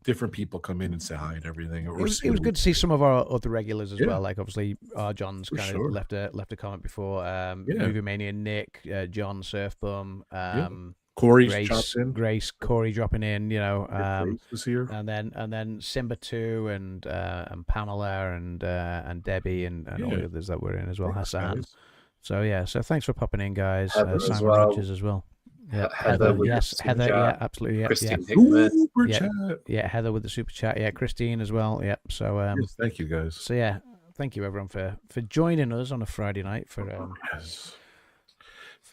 different people come in and say hi and everything. It was good to see some of our other regulars as well. Like obviously, John's kind of left a comment before. Movie Mania, Nick, John Surfbum, Grace, Corey dropping in. You know, was here, and then Simba 2 and Pamela and Debbie and all the others that were in as well. Hassan. So so thanks for popping in, guys. Simon Rogers as well. Yeah, Heather, absolutely. Christine Hickman. Super chat. Yeah, Heather with the super chat. Yeah, Christine as well. Yeah. So thank you guys. So thank you everyone for joining us on a Friday night for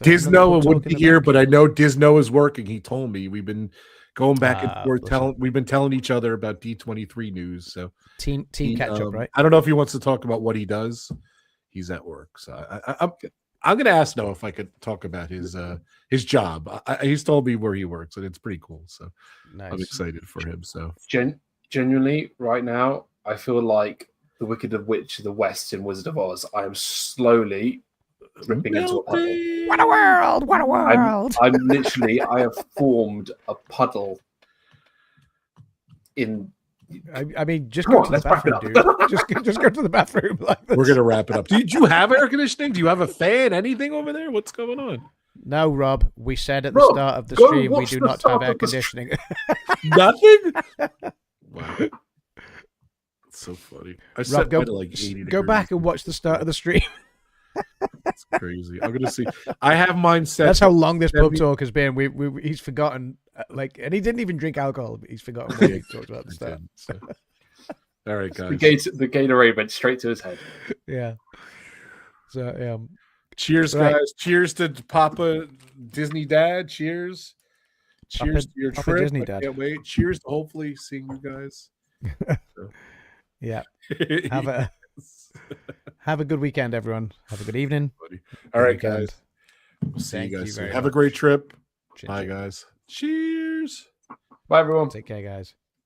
Disno wouldn't be here, but I know Disno is working. He told me we've been going back and forth. We've been telling each other about D23 news. So team catch up, right? I don't know if he wants to talk about what he does. He's at work, so I'm going to ask Noah if I could talk about his job. He's told me where he works, and it's pretty cool. So nice. I'm excited for him. So genuinely, right now, I feel like the Wicked Witch of the West in Wizard of Oz. I am slowly ripping into a puddle. What a world! What a world! I'm literally. I have formed a puddle in. I mean, just go to the bathroom, dude. Just go to the bathroom. We're gonna wrap it up. Do you have air conditioning? Do you have a fan? Anything over there? What's going on? No, Rob. We said at the start of the stream we do not have air conditioning. Nothing. Wow, that's so funny. Rob, go back and watch the start of the stream. That's crazy. I'm gonna see. I have mine set. That's how long this pub talk has been. He's forgotten, and he didn't even drink alcohol. But he's forgotten what he talked about at the start. So. All right, guys. The Gatorade went straight to his head. Yeah. So cheers, guys. Cheers to Papa Disney Dad. Cheers. Cheers to your trip. Disney Dad. Can't wait. Cheers to hopefully seeing you guys. Yeah. Have a good weekend, everyone. Have a good evening. All right, guys. We'll see you guys soon. Have a great trip. Bye, guys. Cheers. Bye, everyone. Take care, guys.